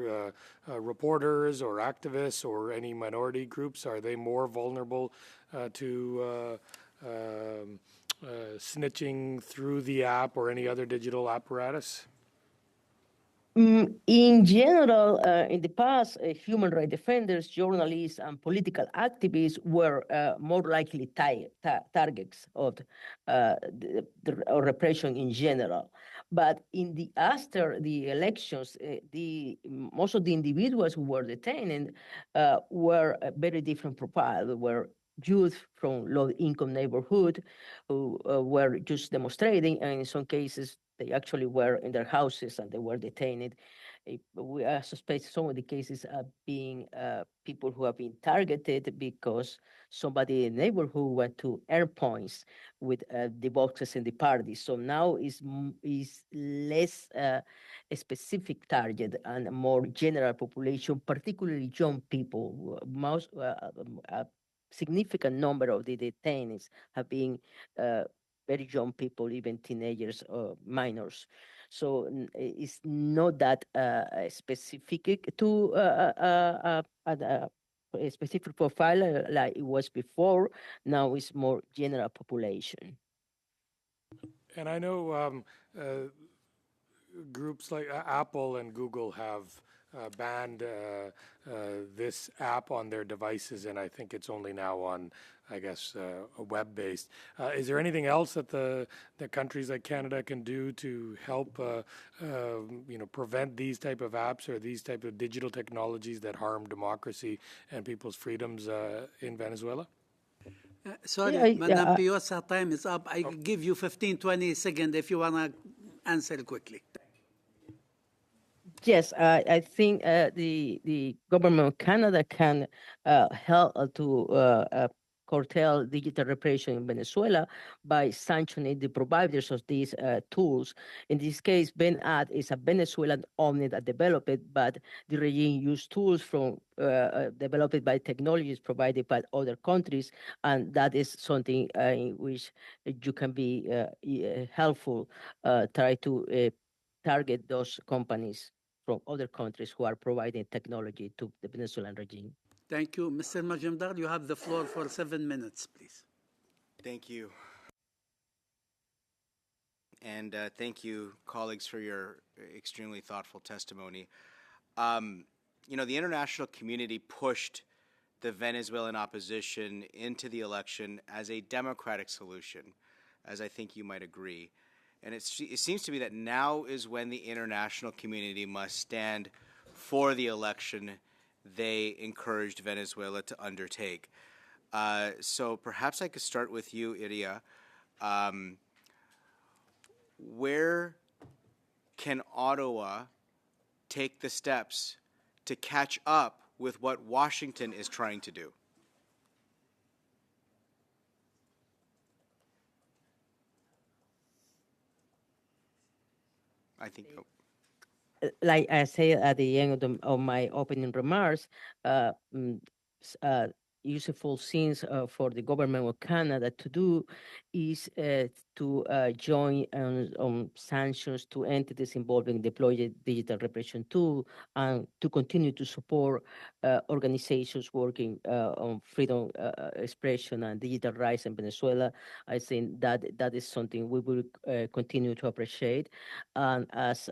reporters or activists or any minority groups? Are they more vulnerable to snitching through the app or any other digital apparatus? In general, in the past, human rights defenders, journalists, and political activists were more likely targets of repression in general. But after the elections, most of the individuals who were detained were a very different profile. They were youth from low-income neighborhood who were just demonstrating, and in some cases, they actually were in their houses and they were detained. We suspect some of the cases are being people who have been targeted because somebody in the neighborhood went to earn points with the boxes in the party. So now is less a specific target and a more general population, particularly young people. Most a significant number of the detainees have been very young people, even teenagers or minors. So it's not that specific to a specific profile like it was before. Now it's more general population. And I know groups like Apple and Google have banned this app on their devices, and I think it's only now on, I guess, web-based. Is there anything else that the countries like Canada can do to help, prevent these type of apps or these type of digital technologies that harm democracy and people's freedoms in Venezuela? Sorry, Madam Piosa, time is up. I give you 15, 20 seconds if you want to answer quickly. Yes, I think the government of Canada can help to curtail digital repression in Venezuela by sanctioning the providers of these tools. In this case, BenAd is a Venezuelan-owned and developed, but the regime used tools from developed by technologies provided by other countries, and that is something in which you can be helpful, try target those companies from other countries who are providing technology to the Venezuelan regime. Thank you. Mr. Majumdar, you have the floor for 7 minutes, please. Thank you. And thank you, colleagues, for your extremely thoughtful testimony. The international community pushed the Venezuelan opposition into the election as a democratic solution, as I think you might agree. And it seems to me that now is when the international community must stand for the election they encouraged Venezuela to undertake. So perhaps I could start with you, Iria. Where can Ottawa take the steps to catch up with what Washington is trying to do? I think. Like I said at the end of my opening remarks, useful things for the government of Canada to do is to join on sanctions to entities involving deployed digital repression tool, and to continue to support organizations working on freedom expression and digital rights in Venezuela. I think that is something we will continue to appreciate. And as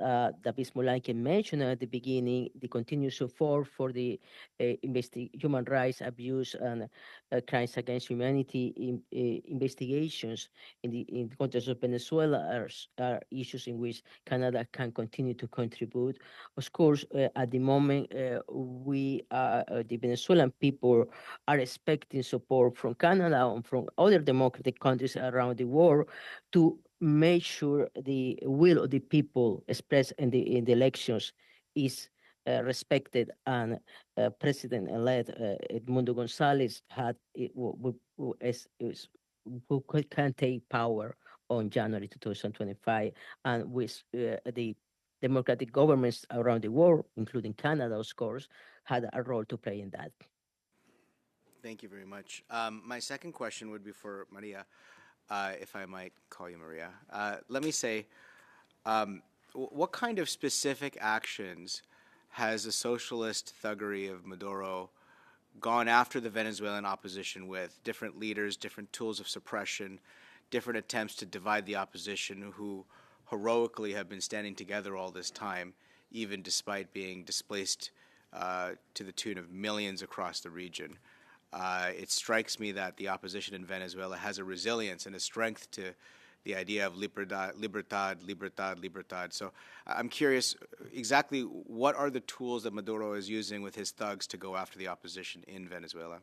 David Smolanski mentioned at the beginning, the continued support for the human rights abuse and crimes against humanity investigations in the context of Venezuela are issues in which Canada can continue to contribute. Of course, at the moment, the Venezuelan people are expecting support from Canada and from other democratic countries around the world to make sure the will of the people expressed in the elections is respected, and President-elect Edmundo Gonzalez who can take power on January 2025, and with the democratic governments around the world, including Canada, of course, had a role to play in that. Thank you very much. My second question would be for Maria, if I might call you Maria. Let me say, what kind of specific actions has the socialist thuggery of Maduro gone after the Venezuelan opposition with? Different leaders, different tools of suppression, different attempts to divide the opposition, who heroically have been standing together all this time, even despite being displaced to the tune of millions across the region. It strikes me that the opposition in Venezuela has a resilience and a strength to the idea of libertad. So I'm curious, exactly what are the tools that Maduro is using with his thugs to go after the opposition in Venezuela?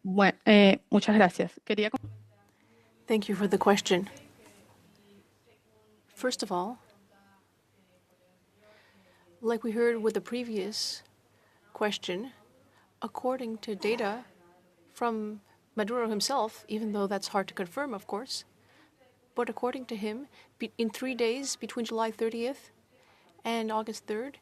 Bueno, muchas gracias. Thank you for the question. First of all, like we heard with the previous question, according to data from Maduro himself, even though that's hard to confirm, of course, but according to him, in 3 days between July 30th and August 3rd,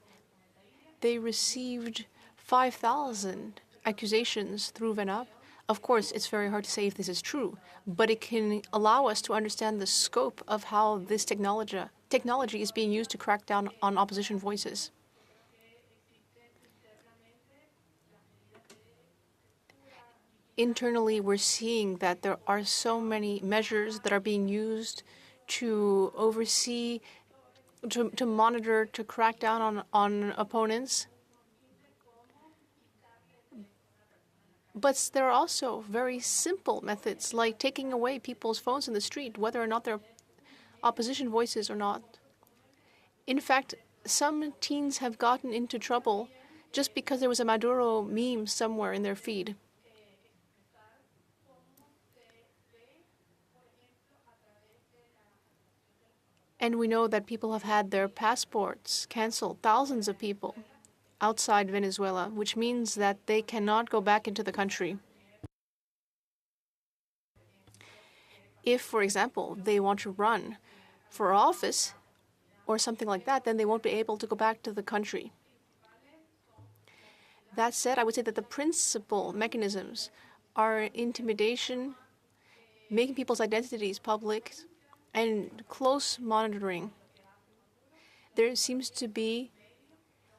they received 5,000 accusations through VENAP. Of course, it's very hard to say if this is true, but it can allow us to understand the scope of how this technology is being used to crack down on opposition voices. Internally, we're seeing that there are so many measures that are being used to oversee, to monitor, to crack down on opponents. But there are also very simple methods, like taking away people's phones in the street, whether or not they're opposition voices or not. In fact, some teens have gotten into trouble just because there was a Maduro meme somewhere in their feed. And we know that people have had their passports canceled, thousands of people outside Venezuela, which means that they cannot go back into the country. If, for example, they want to run for office or something like that, then they won't be able to go back to the country. That said, I would say that the principal mechanisms are intimidation, making people's identities public, and close monitoring. There seems to be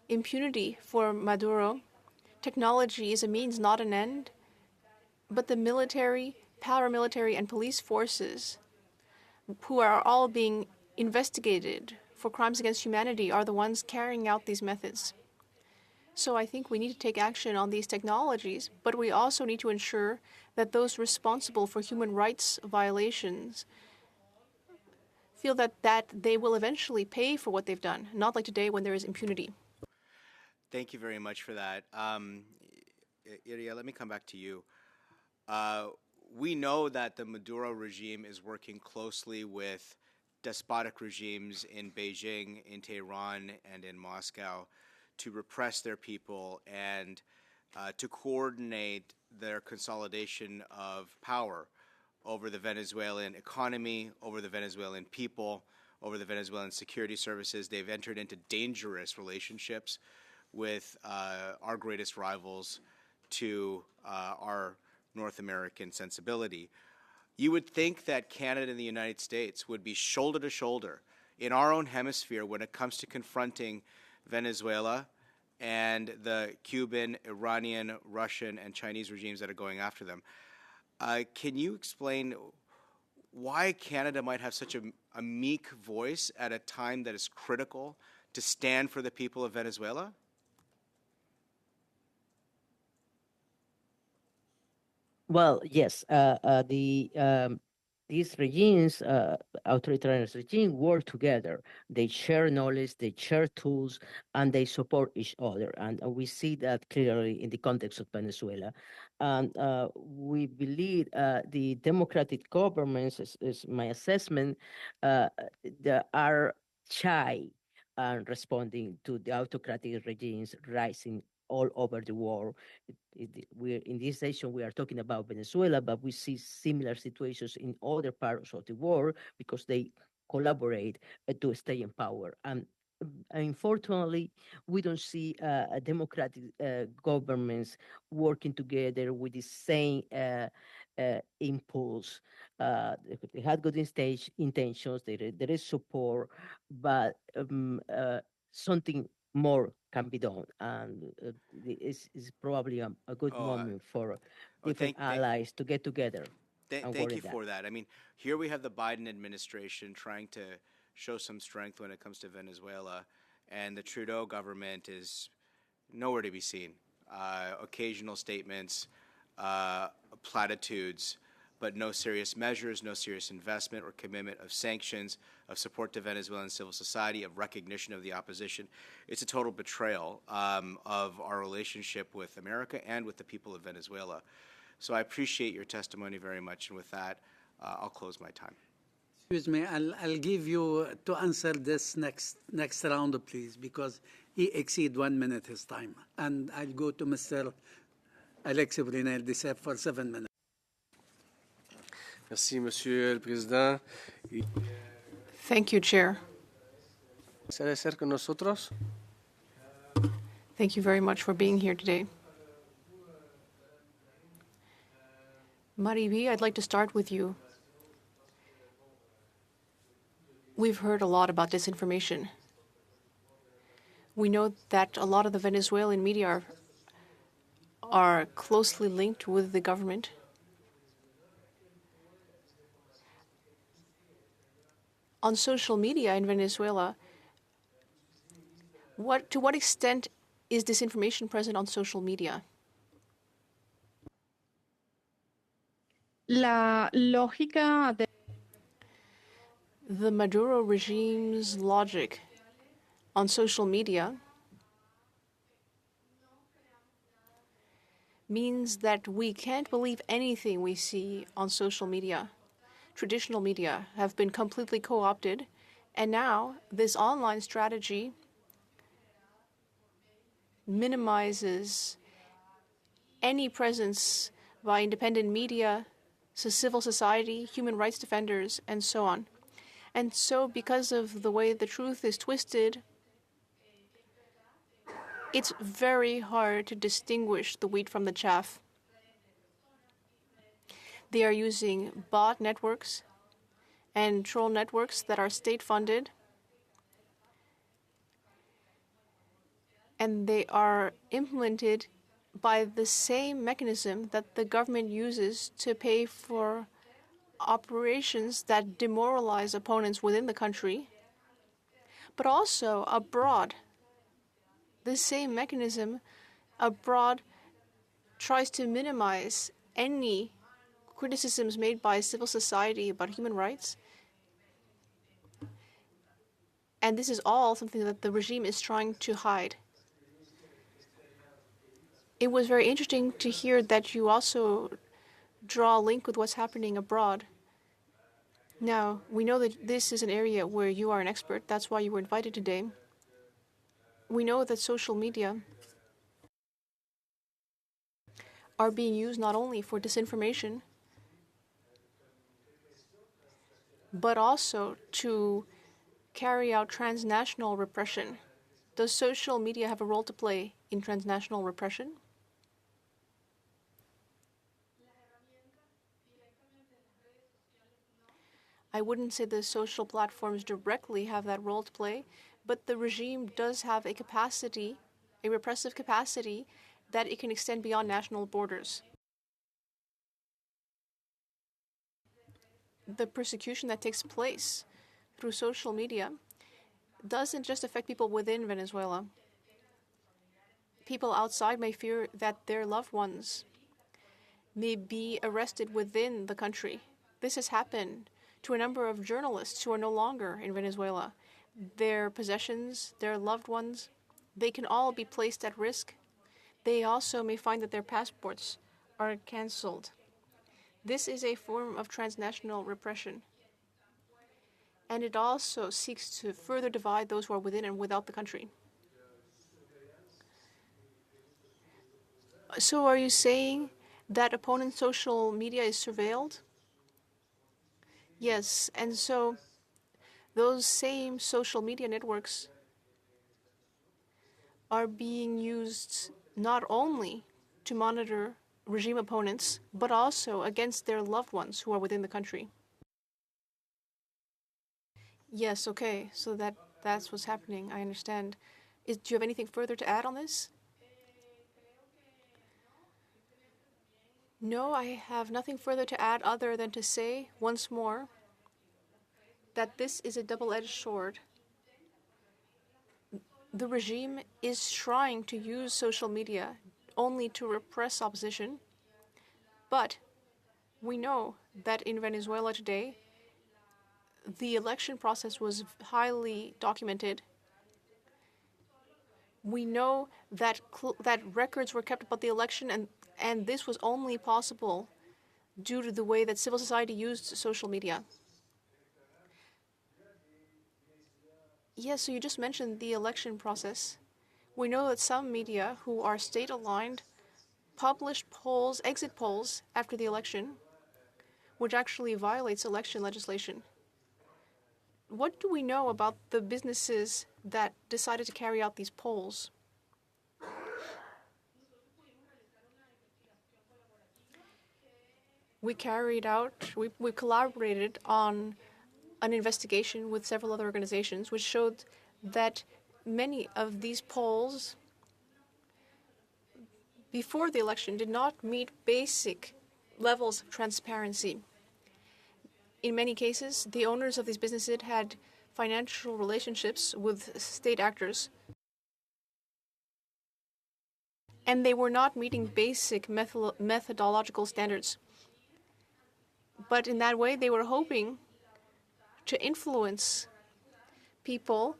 impunity for Maduro. Technology is a means, not an end, but the military, paramilitary, and police forces, who are all being investigated for crimes against humanity, are the ones carrying out these methods. So I think we need to take action on these technologies, but we also need to ensure that those responsible for human rights violations feel that they will eventually pay for what they've done, not like today when there is impunity. Thank you very much for that. Iria, let me come back to you. We know that the Maduro regime is working closely with despotic regimes in Beijing, in Tehran, and in Moscow to repress their people and to coordinate their consolidation of power over the Venezuelan economy, over the Venezuelan people, over the Venezuelan security services. They've entered into dangerous relationships with our greatest rivals to our North American sensibility. You would think that Canada and the United States would be shoulder to shoulder in our own hemisphere when it comes to confronting Venezuela and the Cuban, Iranian, Russian, and Chinese regimes that are going after them. Can you explain why Canada might have such a meek voice at a time that is critical to stand for the people of Venezuela? Well, yes, these regimes, authoritarian regime, work together. They share knowledge, they share tools, and they support each other. And we see that clearly in the context of Venezuela. And we believe the democratic governments, is my assessment, they are shy and responding to the autocratic regimes rising all over the world. We're in this session we are talking about Venezuela, but we see similar situations in other parts of the world because they collaborate to stay in power. And unfortunately, we don't see democratic governments working together with the same impulse. They had good intentions, there is support, but something more can be done, and it's probably a good moment for different allies to get together. Thank you for that. I mean, here we have the Biden administration trying to show some strength when it comes to Venezuela, and the Trudeau government is nowhere to be seen. Occasional statements, platitudes, but no serious measures, no serious investment or commitment of sanctions, of support to Venezuelan civil society, of recognition of the opposition. It's a total betrayal of our relationship with America and with the people of Venezuela. So I appreciate your testimony very much, and with that, I'll close my time. Excuse me, I'll give you to answer this next round, please, because he exceed 1 minute his time. And I'll go to Mr. Alexis Brunel-Dessep for 7 minutes. Merci, Monsieur le Président. Thank you, Chair. Estar con nosotros. Thank you very much for being here today. Mariví, I'd like to start with you. We've heard a lot about disinformation. We know that a lot of the Venezuelan media are closely linked with the government. On social media in Venezuela, to what extent is disinformation present on social media? La lógica de The Maduro regime's logic on social media means that we can't believe anything we see on social media. Traditional media have been completely co-opted, and now this online strategy minimizes any presence by independent media, civil society, human rights defenders, and so on. And so because of the way the truth is twisted, it's very hard to distinguish the wheat from the chaff. They are using bot networks, and troll networks that are state-funded, and they are implemented by the same mechanism that the government uses to pay for operations that demoralize opponents within the country, but also abroad. This same mechanism abroad tries to minimize any criticisms made by civil society about human rights. And this is all something that the regime is trying to hide. It was very interesting to hear that you also draw a link with what's happening abroad. Now, we know that this is an area where you are an expert. That's why you were invited today. We know that social media are being used not only for disinformation, but also to carry out transnational repression. Does social media have a role to play in transnational repression? I wouldn't say the social platforms directly have that role to play, but the regime does have a capacity, a repressive capacity, that it can extend beyond national borders. The persecution that takes place through social media doesn't just affect people within Venezuela. People outside may fear that their loved ones may be arrested within the country. This has happened to a number of journalists who are no longer in Venezuela. Their possessions, their loved ones, they can all be placed at risk. They also may find that their passports are canceled. This is a form of transnational repression. And it also seeks to further divide those who are within and without the country. So are you saying that opponent social media is surveilled? Yes, and so those same social media networks are being used not only to monitor regime opponents, but also against their loved ones who are within the country. Yes, okay, so that's what's happening, I understand. Do you have anything further to add on this? No, I have nothing further to add other than to say once more that this is a double-edged sword. The regime is trying to use social media only to repress opposition, but we know that in Venezuela today, the election process was highly documented. We know that that records were kept about the election, and this was only possible due to the way that civil society used social media. Yes, so you just mentioned the election process. We know that some media who are state-aligned published polls, exit polls, after the election, which actually violates election legislation. What do we know about the businesses that decided to carry out these polls? We collaborated on an investigation with several other organizations, which showed that many of these polls before the election did not meet basic levels of transparency. In many cases, the owners of these businesses had financial relationships with state actors, and they were not meeting basic methodological standards. But in that way, they were hoping to influence people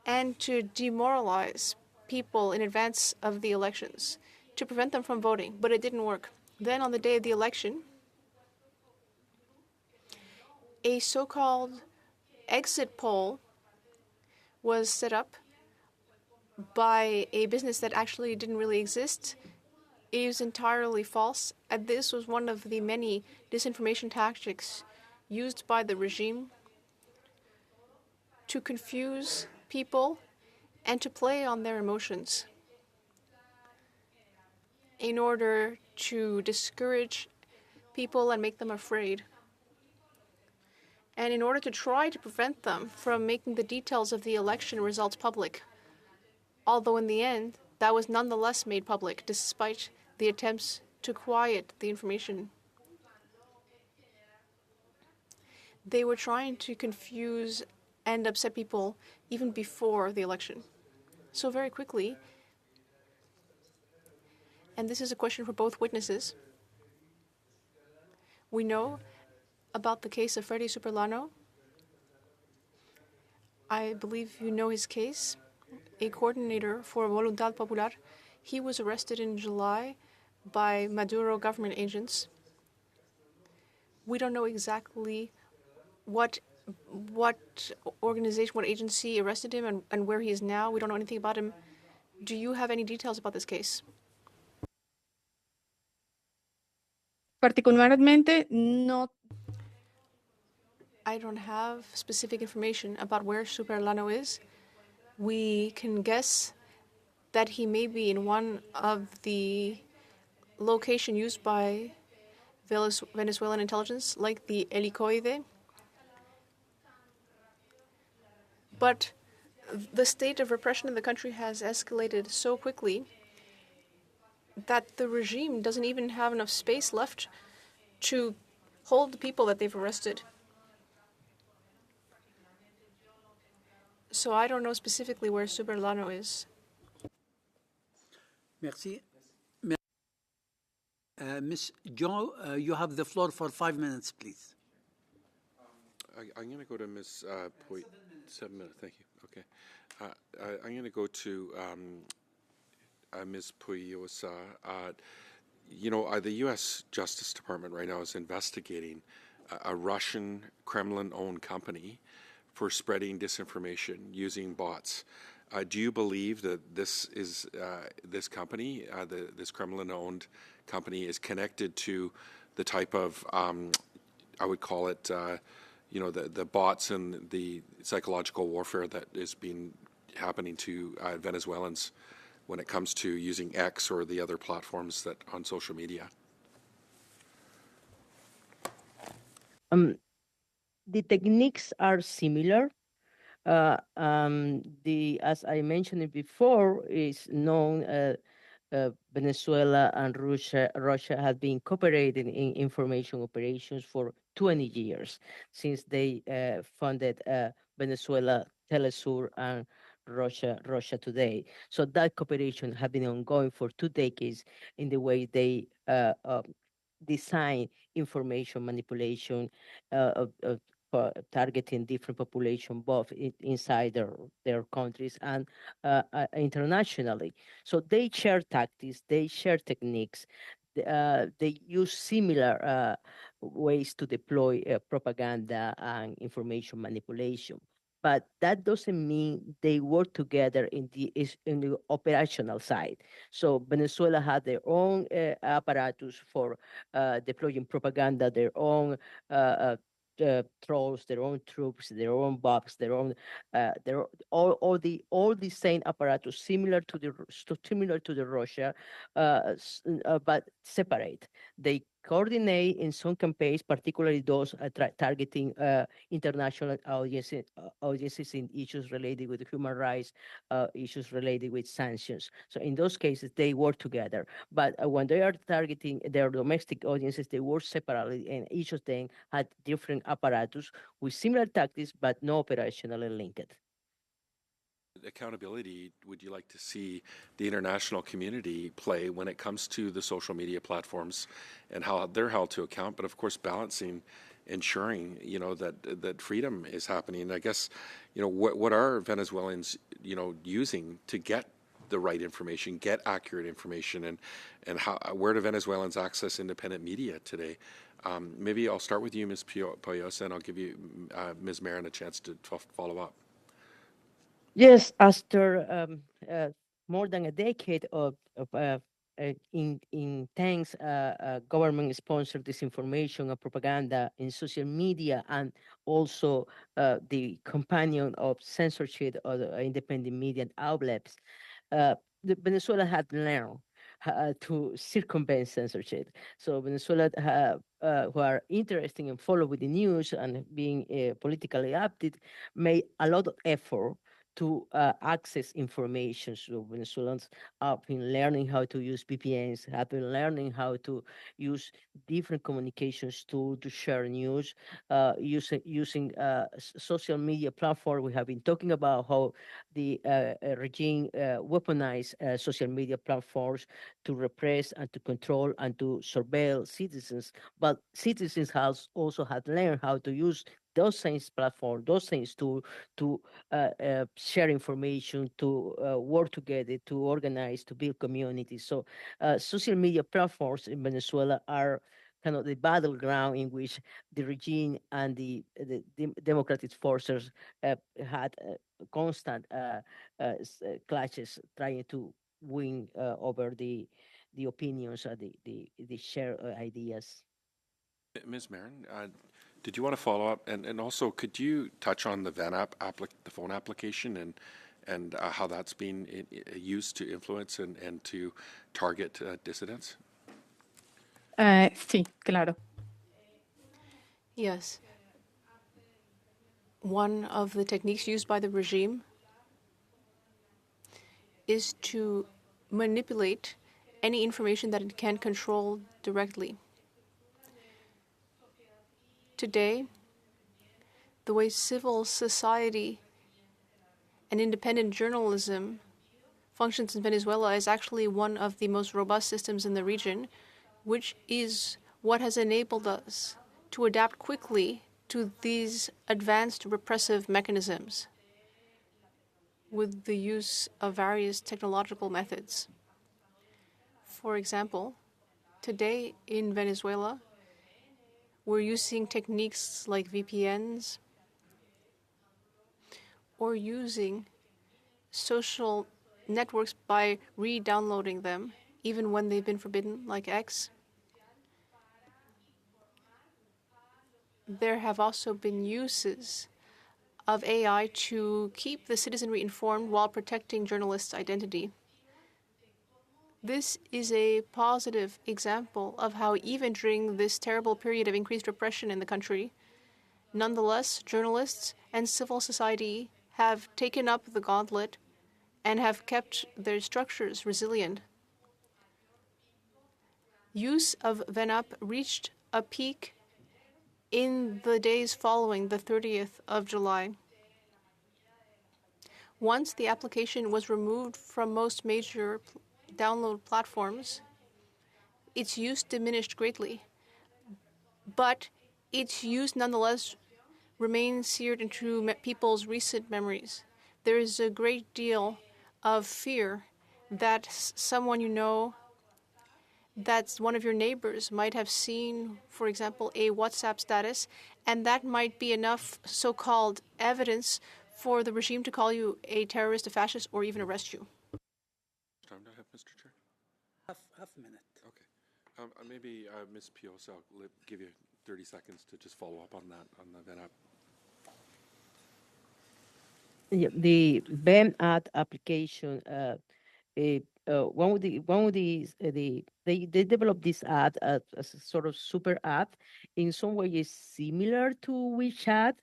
and to demoralize people in advance of the elections, to prevent them from voting, but it didn't work. Then on the day of the election, a so-called exit poll was set up by a business that actually didn't really exist. It was entirely false, and this was one of the many disinformation tactics used by the regime to confuse people and to play on their emotions in order to discourage people and make them afraid. and in order to try to prevent them from making the details of the election results public. Although in the end, that was nonetheless made public, despite the attempts to quiet the information. They were trying to confuse and upset people even before the election. So very quickly, and this is a question for both witnesses, we know about the case of Freddy Superlano. I believe you know his case. A coordinator for Voluntad Popular. He was arrested in July by Maduro government agents. We don't know exactly what organization, what agency arrested him and where he is now. We don't know anything about him. Do you have any details about this case? Particularmente, no. I don't have specific information about where Superlano is. We can guess that he may be in one of the location used by Venezuelan intelligence, like the Helicoide. But the state of repression in the country has escalated so quickly that the regime doesn't even have enough space left to hold the people that they've arrested. So I don't know specifically where Superlano is. Merci. Ms. Joe, you have the floor for 5 minutes, please. I'm going to go to Ms. 7 minutes, thank you. Okay. I'm going to go to Ms. Puyosa. The U.S. Justice Department right now is investigating a Russian Kremlin-owned company for spreading disinformation using bots. Do you believe that this is this company, this Kremlin-owned company, is connected to the type of, I would call it, the bots and the psychological warfare that is happening to Venezuelans when it comes to using X or the other platforms that on social media? The techniques are similar. As I mentioned it before, is known Venezuela and Russia have been cooperating in information operations for 20 years since they funded Venezuela, Telesur, and Russia Today. So that cooperation has been ongoing for 2 decades in the way they design information manipulation targeting different population both inside their countries and internationally. So they share tactics, they share techniques, they use similar ways to deploy propaganda and information manipulation. But that doesn't mean they work together in the operational side. So Venezuela had their own apparatus for deploying propaganda, their own trolls, their own troops, their own bots, all the same apparatus similar to the Russia, but separate. They coordinate in some campaigns, particularly those targeting international audiences in issues related with human rights, issues related with sanctions. So in those cases, they work together. But when they are targeting their domestic audiences, they work separately, and each of them had different apparatus with similar tactics, but no operationally linked. Accountability would you like to see the international community play when it comes to the social media platforms and how they're held to account, but of course balancing, ensuring that freedom is happening? And I guess what are Venezuelans using to get the right information, get accurate information, and where do Venezuelans access independent media today? Maybe I'll start with you, Ms. Puyosa, and I'll give you Ms. Marin a chance to follow up. Yes, after more than a decade of intense government-sponsored disinformation and propaganda in social media, and also the companion of censorship of independent media outlets, Venezuela had learned to circumvent censorship. So Venezuela who are interested in following the news and being politically active made a lot of effort to access information. So Venezuelans have been learning how to use VPNs, have been learning how to use different communications tools to share news, using social media platform. We have been talking about how the regime weaponized social media platforms to repress and to control and to surveil citizens. But citizens has also had learned how to use those same platforms, those things to share information, to work together, to organize, to build communities. So social media platforms in Venezuela are kind of the battleground in which the regime and the democratic forces had constant clashes trying to win over the opinions or the shared ideas. Ms. Marin, did you want to follow up? And also, could you touch on the VENAP the phone application, and how that's been used to influence and to target dissidents? Sí, claro. Yes. One of the techniques used by the regime is to manipulate any information that it can control directly. Today, the way civil society and independent journalism functions in Venezuela is actually one of the most robust systems in the region, which is what has enabled us to adapt quickly to these advanced repressive mechanisms with the use of various technological methods. For example, today in Venezuela, we're using techniques like VPNs or using social networks by re-downloading them, even when they've been forbidden, like X. There have also been uses of AI to keep the citizenry informed while protecting journalists' identity. This is a positive example of how even during this terrible period of increased repression in the country, nonetheless, journalists and civil society have taken up the gauntlet and have kept their structures resilient. Use of VENAP reached a peak in the days following the 30th of July. Once the application was removed from most major download platforms, its use diminished greatly. But its use nonetheless remains seared into people's recent memories. There is a great deal of fear that someone you know, that's one of your neighbors, might have seen, for example, a WhatsApp status, and that might be enough so-called evidence for the regime to call you a terrorist, a fascist, or even arrest you. Time to have, Mr. Chair? Half a minute. Okay. Maybe Ms. Piosa, I'll give you 30 seconds to just follow up on that, on the VENAP. Yeah, the ban ad application, one of they developed this ad as a sort of super app. In some way, is similar to WeChat.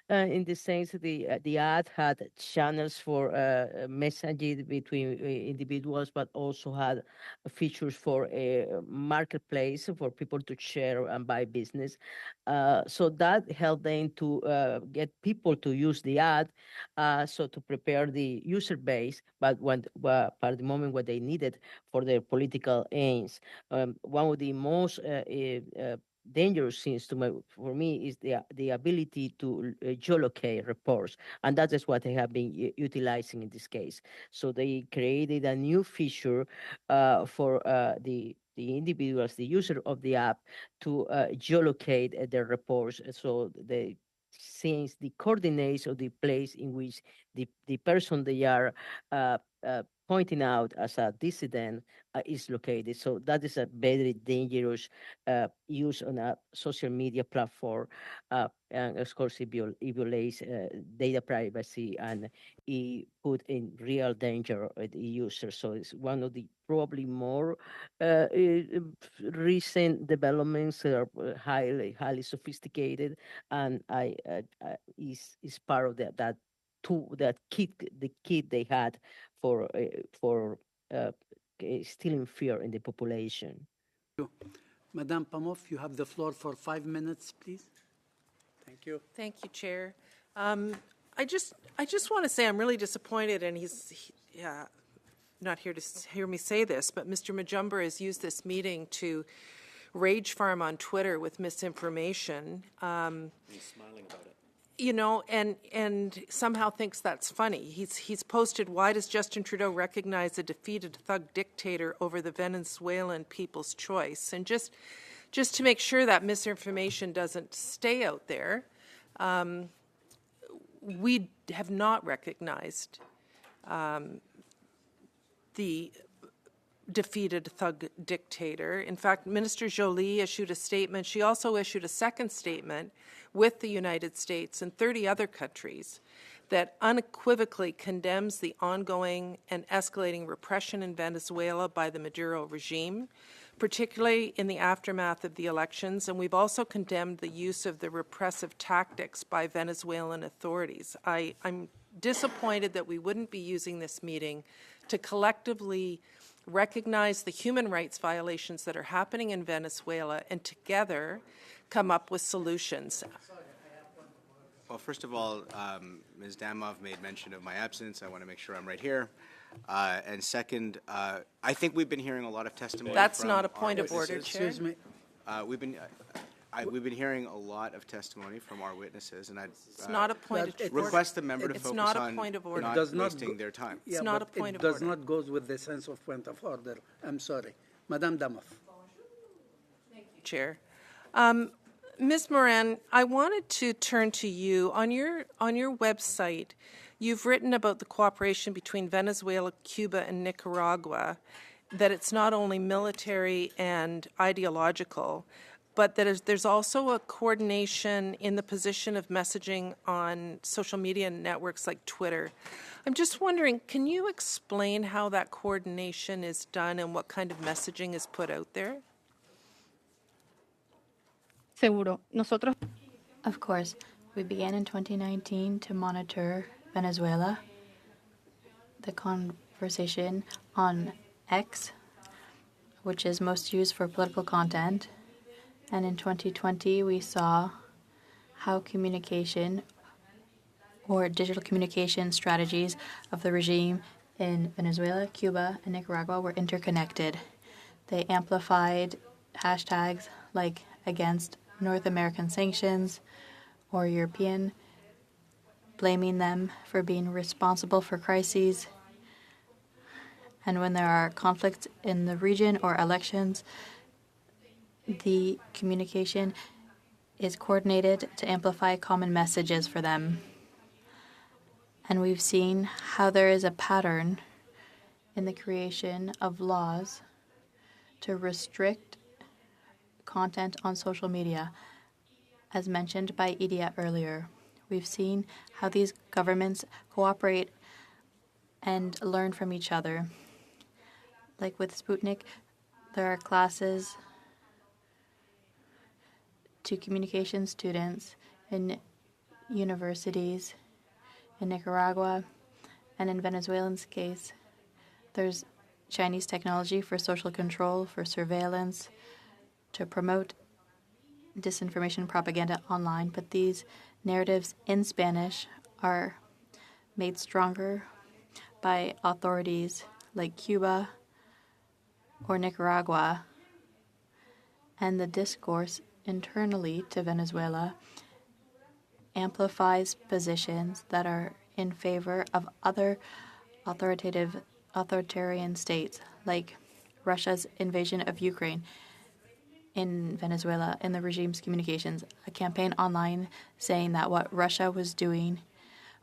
In the sense that the ad had channels for messaging between individuals, but also had features for a marketplace for people to share and buy business. So that helped them to get people to use the ad, so to prepare the user base, but by the moment what they needed for their political aims. One of the most dangerous things for me is the ability to geolocate reports, and that is what they have been utilizing in this case. So they created a new feature for the individuals, the user of the app, to geolocate their reports. So they since the coordinates of the place in which the person they are pointing out as a dissident is located. So that is a very dangerous use on a social media platform, and of course it violates data privacy, and it put in real danger the user. So it's one of the probably more recent developments that are highly sophisticated, and is part of that the kit they had for instilling fear in the population. Madame Pamov, you have the floor for 5 minutes, please. Thank you. Thank you, Chair. I just want to say I'm really disappointed, and he's not here to hear me say this, but Mr. Majumber has used this meeting to rage farm on Twitter with misinformation. He's smiling about it. You know, and somehow thinks that's funny. He's posted, why does Justin Trudeau recognize a defeated thug dictator over the Venezuelan people's choice? And just to make sure that misinformation doesn't stay out there, we have not recognized the defeated thug dictator. In fact, Minister Joly issued a statement. She also issued a second statement with the United States and 30 other countries that unequivocally condemns the ongoing and escalating repression in Venezuela by the Maduro regime, particularly in the aftermath of the elections. And we've also condemned the use of the repressive tactics by Venezuelan authorities. I'm disappointed that we wouldn't be using this meeting to collectively recognize the human rights violations that are happening in Venezuela and together come up with solutions. Well, first of all, Ms. Damov made mention of my absence. I want to make sure I'm right here. And second, I think we've been hearing a lot of testimony. That's from not a point our of order, witnesses. Chair. Excuse me. We've been hearing a lot of testimony from our witnesses, and I'd It's not a point of order. request the member to It's focus not a on point of order. not Does not wasting go- their time. It's not but a point it of does order. not go with the sense of point of order. I'm sorry. Madame Damov. Chair. Ms. Moran, I wanted to turn to you. On your website, you've written about the cooperation between Venezuela, Cuba, and Nicaragua, that it's not only military and ideological, but that there's also a coordination in the position of messaging on social media networks like Twitter. I'm just wondering, can you explain how that coordination is done and what kind of messaging is put out there? Seguro. Nosotros Of course, we began in 2019 to monitor Venezuela. The conversation on X, which is most used for political content. And in 2020, we saw how communication or digital communication strategies of the regime in Venezuela, Cuba, and Nicaragua were interconnected. They amplified hashtags like against North American sanctions or European, blaming them for being responsible for crises. And when there are conflicts in the region or elections, the communication is coordinated to amplify common messages for them. And we've seen how there is a pattern in the creation of laws to restrict content on social media. As mentioned by Idia earlier, we've seen how these governments cooperate and learn from each other. Like with Sputnik, there are classes to communication students in universities in Nicaragua, and in Venezuela's case, there's Chinese technology for social control, for surveillance, to promote disinformation propaganda online. But these narratives in Spanish are made stronger by authorities like Cuba or Nicaragua, and the discourse internally to Venezuela amplifies positions that are in favor of other authoritarian states, like Russia's invasion of Ukraine in Venezuela, in the regime's communications, a campaign online saying that what Russia was doing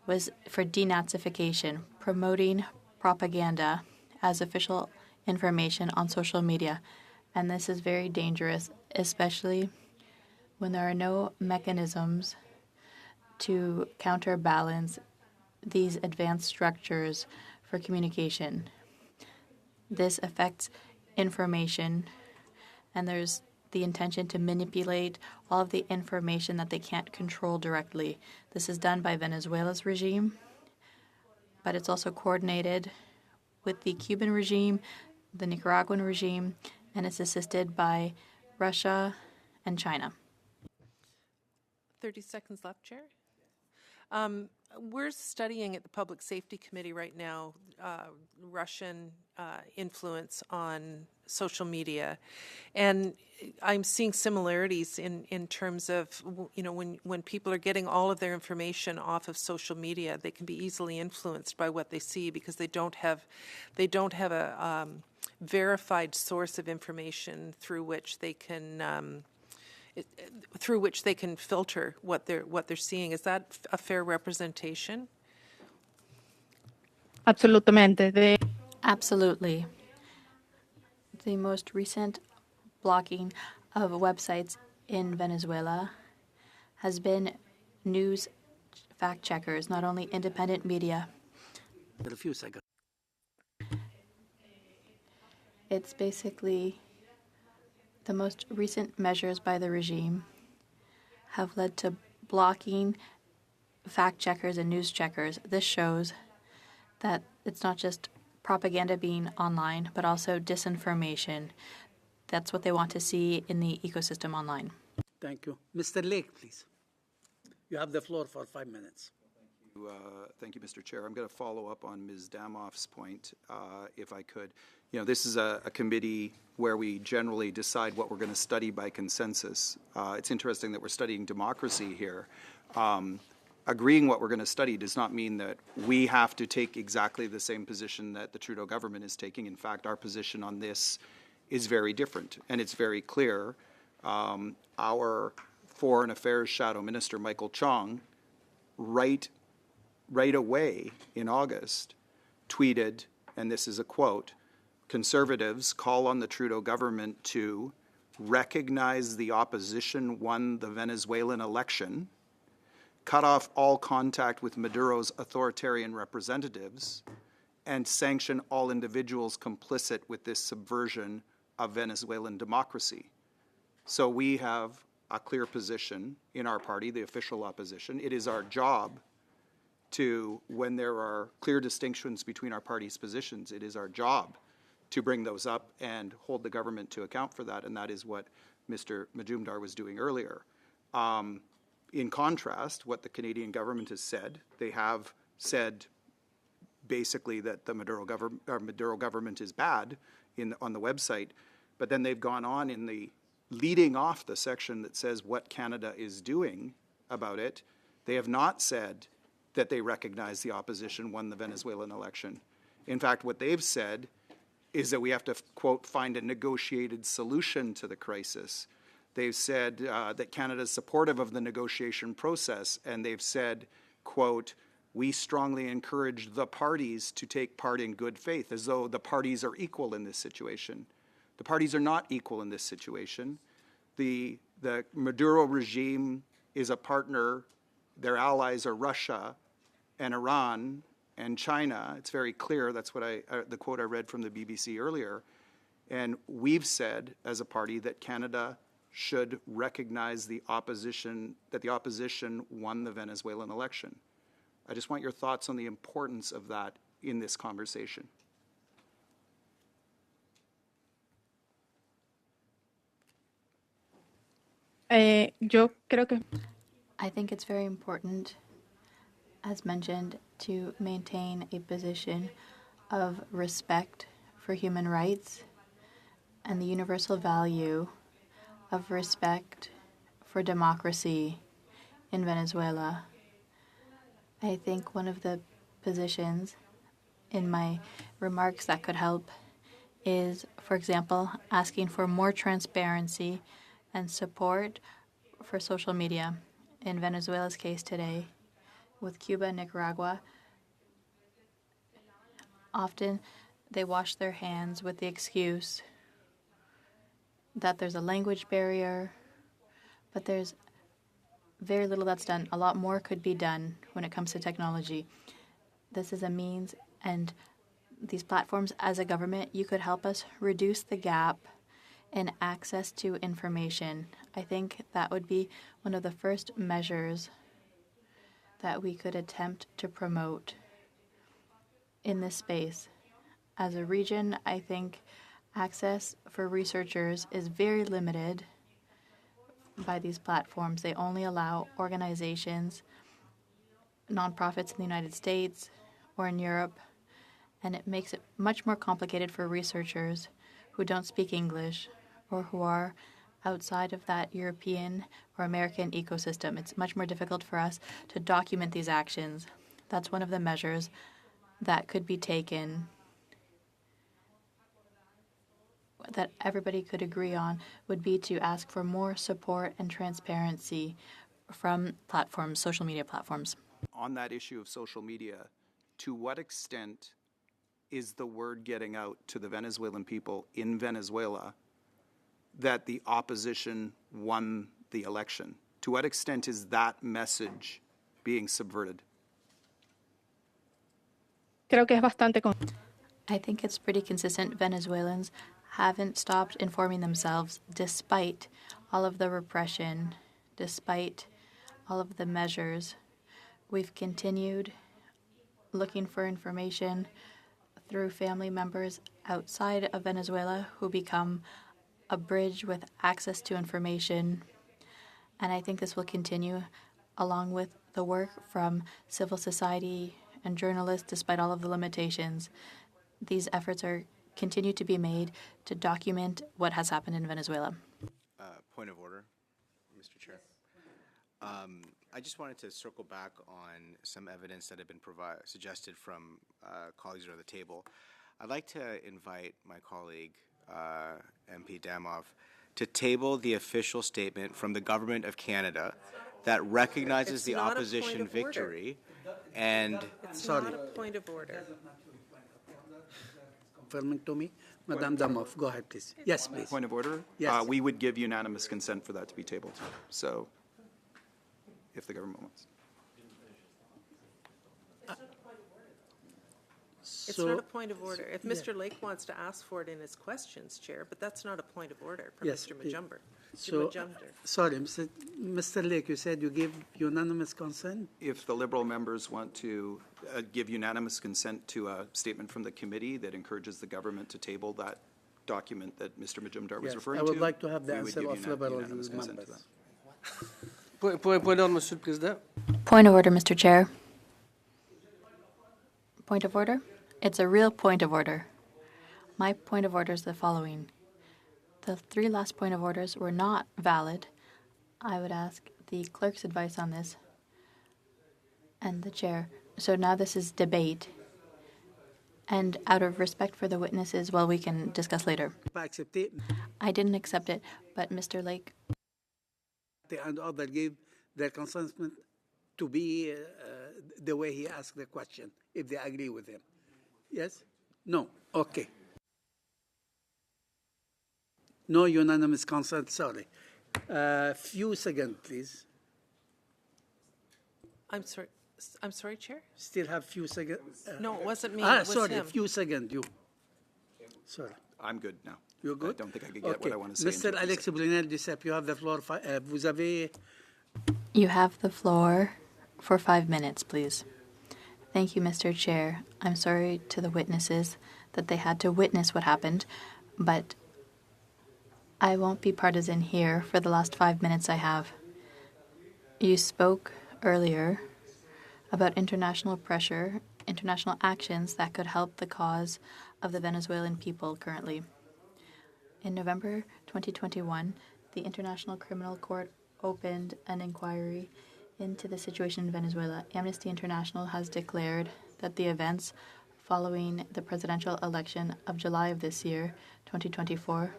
was for denazification, promoting propaganda as official information on social media. And this is very dangerous, especially when there are no mechanisms to counterbalance these advanced structures for communication. This affects information, and there's the intention to manipulate all of the information that they can't control directly. This is done by Venezuela's regime, but it's also coordinated with the Cuban regime, the Nicaraguan regime, and it's assisted by Russia and China. 30 seconds left, Chair. We're studying at the Public Safety Committee right now Russian influence on social media, and I'm seeing similarities in terms of, you know, when people are getting all of their information off of social media, they can be easily influenced by what they see because they don't have a verified source of information through which they can filter what they're seeing. Is that a fair representation? Absolutamente. Absolutely. The most recent blocking of websites in Venezuela has been news fact checkers, not only independent media. A few seconds. It's basically the most recent measures by the regime have led to blocking fact checkers and news checkers. This shows that it's not just propaganda being online, but also disinformation. That's what they want to see in the ecosystem online. Thank you. Mr. Lake, please. You have the floor for 5 minutes. Thank you, Mr. Chair. I'm going to follow up on Ms. Damoff's point, if I could. You know, this is a committee where we generally decide what we're going to study by consensus. It's interesting that we're studying democracy here. Agreeing what we're going to study does not mean that we have to take exactly the same position that the Trudeau government is taking. In fact, our position on this is very different, and it's very clear. Our Foreign Affairs Shadow Minister, Michael Chong, right away in August, tweeted, and this is a quote, "Conservatives call on the Trudeau government to recognize the opposition won the Venezuelan election, cut off all contact with Maduro's authoritarian representatives, and sanction all individuals complicit with this subversion of Venezuelan democracy." So we have a clear position in our party, the official opposition. It is our job to, when there are clear distinctions between our party's positions, it is our job to bring those up and hold the government to account for that, and that is what Mr. Majumdar was doing earlier. In contrast, what the Canadian government has said, they have said basically that the Maduro government is bad on the website, but then they've gone on in the leading off the section that says what Canada is doing about it. They have not said that they recognize the opposition won the Venezuelan election. In fact, what they've said is that we have to, quote, find a negotiated solution to the crisis. They've said that Canada is supportive of the negotiation process, and they've said, quote, "We strongly encourage the parties to take part in good faith," as though the parties are equal in this situation. The parties are not equal in this situation. The Maduro regime is a partner. Their allies are Russia and Iran and China. It's very clear. That's what the quote I read from the BBC earlier. And we've said as a party that Canada should recognize the opposition, that the opposition won the Venezuelan election. I just want your thoughts on the importance of that in this conversation. Yo creo que I think it's very important, as mentioned, to maintain a position of respect for human rights and the universal value of respect for democracy in Venezuela. I think one of the positions in my remarks that could help is, for example, asking for more transparency and support for social media. In Venezuela's case today, with Cuba and Nicaragua, often They wash their hands with the excuse that there's a language barrier, but there's very little that's done. A lot more could be done when it comes to technology. This is a means, and these platforms, as a government, you could help us reduce the gap in access to information. I think that would be one of the first measures that we could attempt to promote in this space. As a region, I think access for researchers is very limited by these platforms. They only allow organizations, nonprofits in the United States or in Europe, and it makes it much more complicated for researchers who don't speak English or who are outside of that European or American ecosystem. It's much more difficult for us to document these actions. That's one of the measures that could be taken that everybody could agree on, would be to ask for more support and transparency from platforms, social media platforms. On that issue of social media, to what extent is the word getting out to the Venezuelan people in Venezuela that the opposition won the election? To what extent is that message being subverted? Creo que es bastante I think it's pretty consistent. Venezuelans haven't stopped informing themselves despite all of the repression, despite all of the measures. We've continued looking for information through family members outside of Venezuela who become a bridge with access to information. And I think this will continue along with the work from civil society and journalists despite all of the limitations. These efforts are continue to be made to document what has happened in Venezuela. Point of order, Mr. Chair. I just wanted to circle back on some evidence that had been suggested from colleagues around the table. I'd like to invite my colleague, MP Damov, to table the official statement from the Government of Canada that recognizes the opposition victory and... It's not a point of order. Confirming to me. Madame Damov, go ahead, please. Yes, please. Point of order? Yes. We would give unanimous consent for that to be tabled. So, if the government wants. It's not a point of order. If Mr. Lake wants to ask for it in his questions, Chair, but that's not a point of order from Yes, Mr. please. Majumder. So, sorry, Mr. Lake, you said you gave unanimous consent? If the Liberal members want to give unanimous consent to a statement from the committee that encourages the government to table that document that Mr. Majumdar was referring to, I would like to have the we would answer give of Liberal unanimous consent to members. that. Point d'ordre, Monsieur le Président. Point of order, Mr. Chair. Point of order? It's a real point of order. My point of order is the following. The three last point of orders were not valid. I would ask the clerk's advice on this and the chair. So now this is debate. And out of respect for the witnesses, well, we can discuss later. I didn't accept it, but Mr. Lake. And others gave their consent to be the way he asked the question, if they agree with him. Yes? No? Okay. No unanimous consent, sorry. Few seconds, please. I'm sorry, Chair? Still have few seconds. No, it wasn't me. It was sorry, him. few seconds, you. Sorry. I'm good now. You're good? I don't think I could get what I want to say. Mr. Alex Brunel-Duceppe, you have the floor. Vous avez... You have the floor for 5 minutes, please. Thank you, Mr. Chair. I'm sorry to the witnesses that they had to witness what happened, but I won't be partisan here for the last 5 minutes I have. You spoke earlier about international pressure, international actions that could help the cause of the Venezuelan people currently. In November 2021, the International Criminal Court opened an inquiry into the situation in Venezuela. Amnesty International has declared that the events following the presidential election of July of this year, 2024,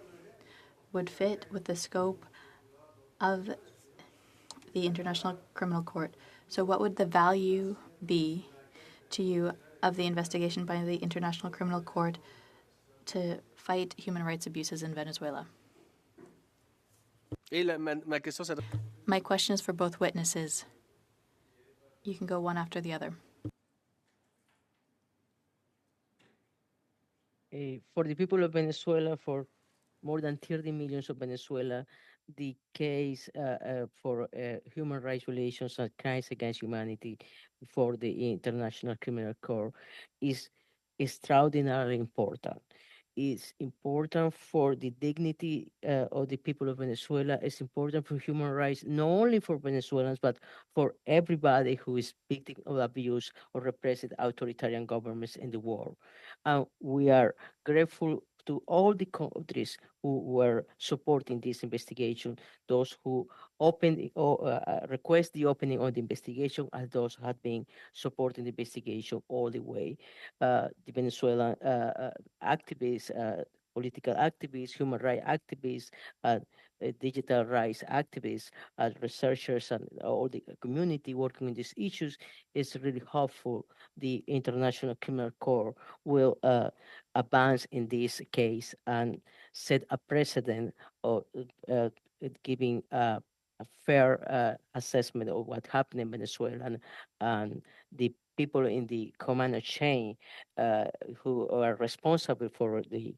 would fit with the scope of the International Criminal Court. So what would the value be to you of the investigation by the International Criminal Court to fight human rights abuses in Venezuela. Ma question s'adresse. My question is for both witnesses. You can go one after the other. For the people of Venezuela, for more than 30 millions of Venezuela, the case for human rights violations and crimes against humanity for the International Criminal Court is extraordinarily important. It's important for the dignity of the people of Venezuela. It's important for human rights, not only for Venezuelans, but for everybody who is victim of abuse or repressed authoritarian governments in the world. We are grateful to all the countries who were supporting this investigation, those who opened or request the opening of the investigation, and those who have been supporting the investigation all the way. The Venezuelan activists, political activists, human rights activists, digital rights activists, researchers, and all the community working on these issues is really hopeful the International Criminal Court will advance in this case and set a precedent of giving a fair assessment of what happened in Venezuela, and the people in the command chain who are responsible for the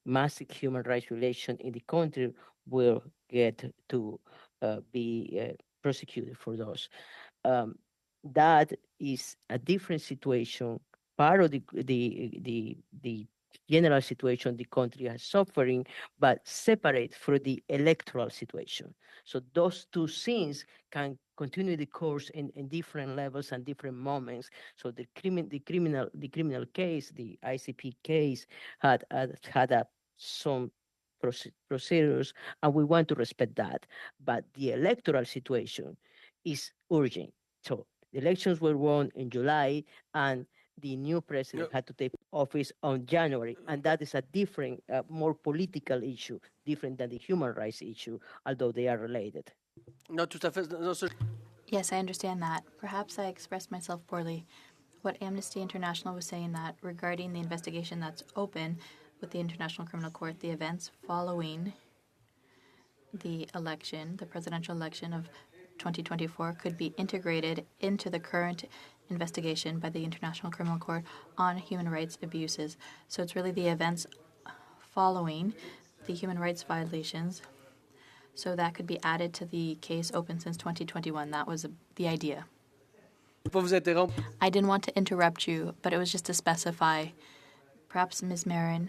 massive human rights violation in the country will get to be prosecuted for those. That is a different situation, part of the general situation the country is suffering, but separate from the electoral situation. So those two things can continue the course in different levels and different moments. So the criminal case, the ICP case, had some procedures, and we want to respect that. But the electoral situation is urgent. So the elections were won in July, and the new president had to take office on January, and that is a different, more political issue, different than the human rights issue, although they are related. Non, tout à fait. Non, Yes, I understand that. Perhaps I expressed myself poorly. What Amnesty International was saying that regarding the investigation that's open with the International Criminal Court, the events following the election, the presidential election of 2024, could be integrated into the current investigation by the International Criminal Court on human rights abuses. So it's really the events following the human rights violations. So that could be added to the case open since 2021. That was the idea. Pour vous interrompre. I didn't want to interrupt you, but it was just to specify. Perhaps Ms. Marin.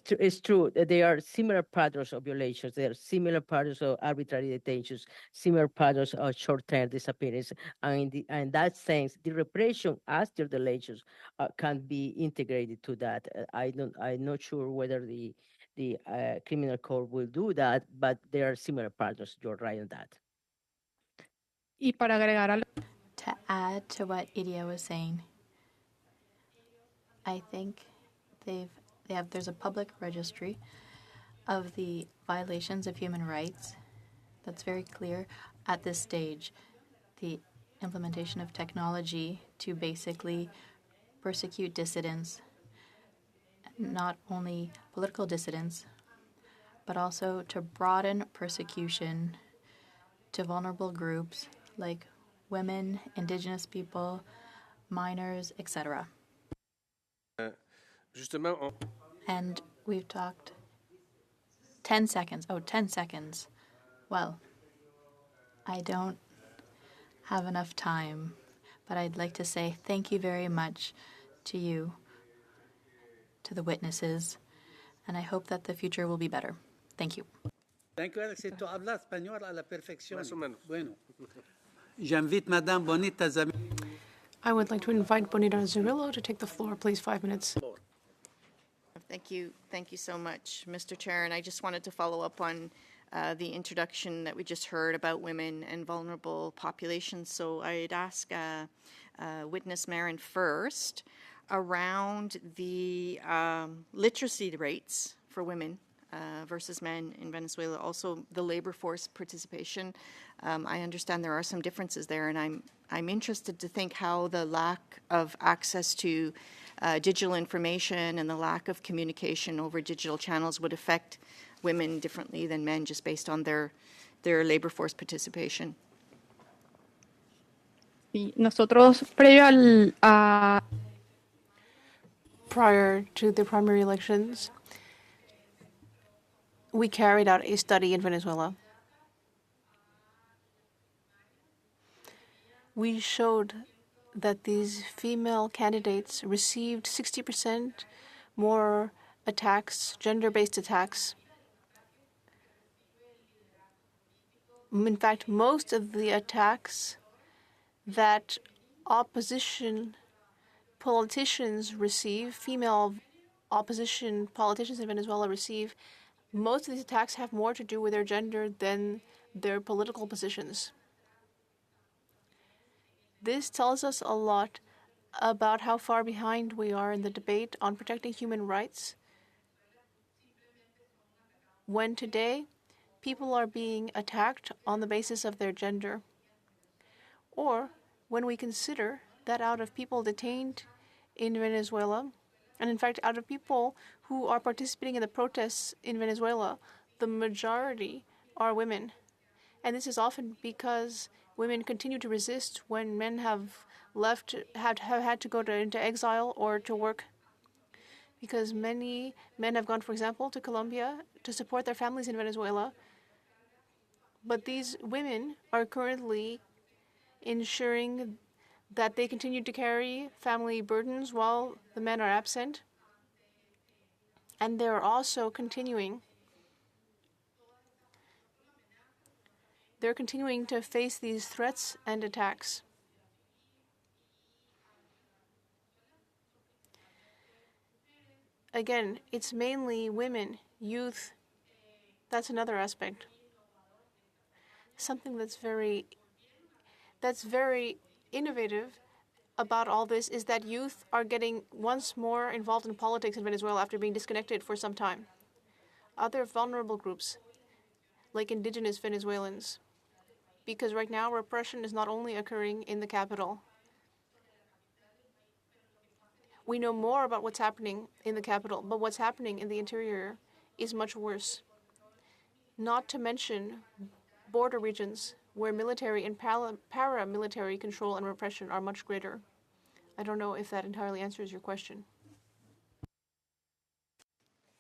It's true that there are similar patterns of violations. There are similar patterns of arbitrary detentions, similar patterns of short-term disappearance. And in that sense, the repression after the elections can be integrated to that. I'm not sure whether the criminal court will do that, but there are similar patterns. You're right on that. Y para agregar To add to what Iria was saying, I think there's a public registry of the violations of human rights that's very clear at this stage. The implementation of technology to basically persecute dissidents, not only political dissidents, but also to broaden persecution to vulnerable groups like women, indigenous people, minors, etc. Justement, And we've talked 10 seconds. Oh, 10 seconds. Well, I don't have enough time, but I'd like to say thank you very much to you, to the witnesses, and I hope that the future will be better. Thank you. Thank you, Alex. Tu hablas español a la perfección. Más o menos. Bueno. J'invite Madame Bonita Zamir. I would like to invite Bonita Zarillo to take the floor, please. 5 minutes. Thank you. Thank you so much, Mr. Chair. And I just wanted to follow up on the introduction that we just heard about women and vulnerable populations. So I'd ask Witness Marin first around the literacy rates for women versus men in Venezuela, also the labor force participation. I understand there are some differences there, and I'm interested to think how the lack of access to digital information and the lack of communication over digital channels would affect women differently than men just based on their labor force participation. Sí, nosotros, Prior to the primary elections, we carried out a study in Venezuela. We showed that these female candidates received 60% more attacks, gender-based attacks. In fact, most of the attacks that opposition politicians receive, female opposition politicians in Venezuela receive, most of these attacks have more to do with their gender than their political positions. This tells us a lot about how far behind we are in the debate on protecting human rights, when today people are being attacked on the basis of their gender, or when we consider that out of people detained in Venezuela, and in fact out of people who are participating in the protests in Venezuela, the majority are women. And this is often because women continue to resist when men have had to go into exile or to work. Because many men have gone, for example, to Colombia to support their families in Venezuela. But these women are currently ensuring that they continue to carry family burdens while the men are absent. And they're also continuing to face these threats and attacks. Again, it's mainly women, youth. That's another aspect. Something that's very innovative about all this is that youth are getting once more involved in politics in Venezuela after being disconnected for some time. Other vulnerable groups, like indigenous Venezuelans, because right now repression is not only occurring in the capital. We know more about what's happening in the capital, but what's happening in the interior is much worse. Not to mention border regions where military and paramilitary control and repression are much greater. I don't know if that entirely answers your question.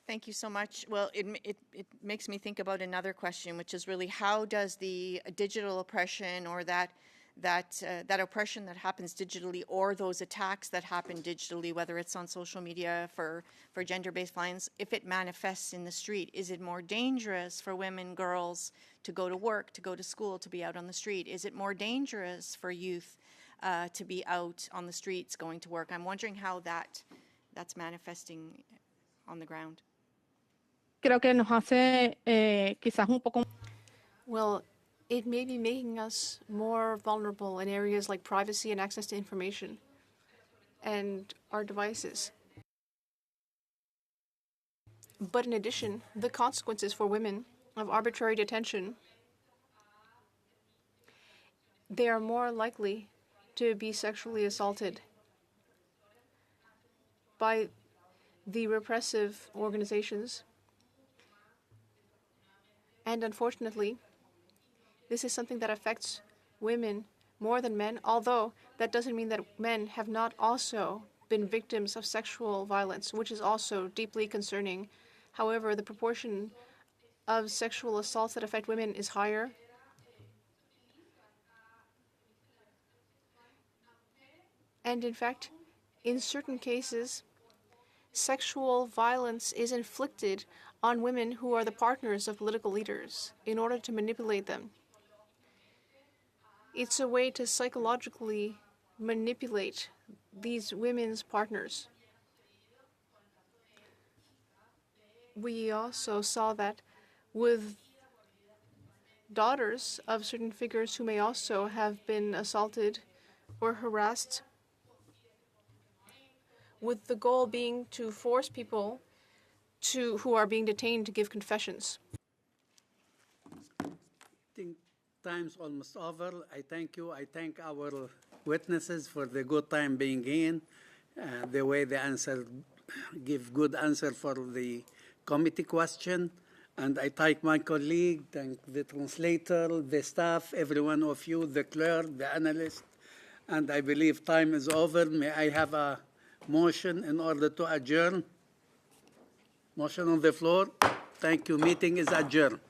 Thank you so much. Well, it makes me think about another question, which is really how does the digital oppression or that oppression that happens digitally, or those attacks that happen digitally, whether it's on social media for gender-based violence, if it manifests in the street, is it more dangerous for women, girls to go to work, to go to school, to be out on the street? Is it more dangerous for youth to be out on the streets going to work? I'm wondering how that's manifesting on the ground. creo que nos hace quizás un poco. Well, it may be making us more vulnerable in areas like privacy and access to information and our devices. But in addition, the consequences for women of arbitrary detention, they are more likely to be sexually assaulted by the repressive organizations. And unfortunately, this is something that affects women more than men, although that doesn't mean that men have not also been victims of sexual violence, which is also deeply concerning. However, the proportion of sexual assaults that affect women is higher. And in fact, in certain cases, sexual violence is inflicted on women who are the partners of political leaders in order to manipulate them. It's a way to psychologically manipulate these women's partners. We also saw that with daughters of certain figures who may also have been assaulted or harassed, with the goal being to force people who are being detained to give confessions. I think time's almost over. I thank you. I thank our witnesses for the good time being in. the way they answer, give good answer for the committee question. And I thank my colleague, thank the translator, the staff, every one of you, the clerk, the analyst. And I believe time is over. May I have a motion in order to adjourn? Motion on the floor. Thank you. Meeting is adjourned.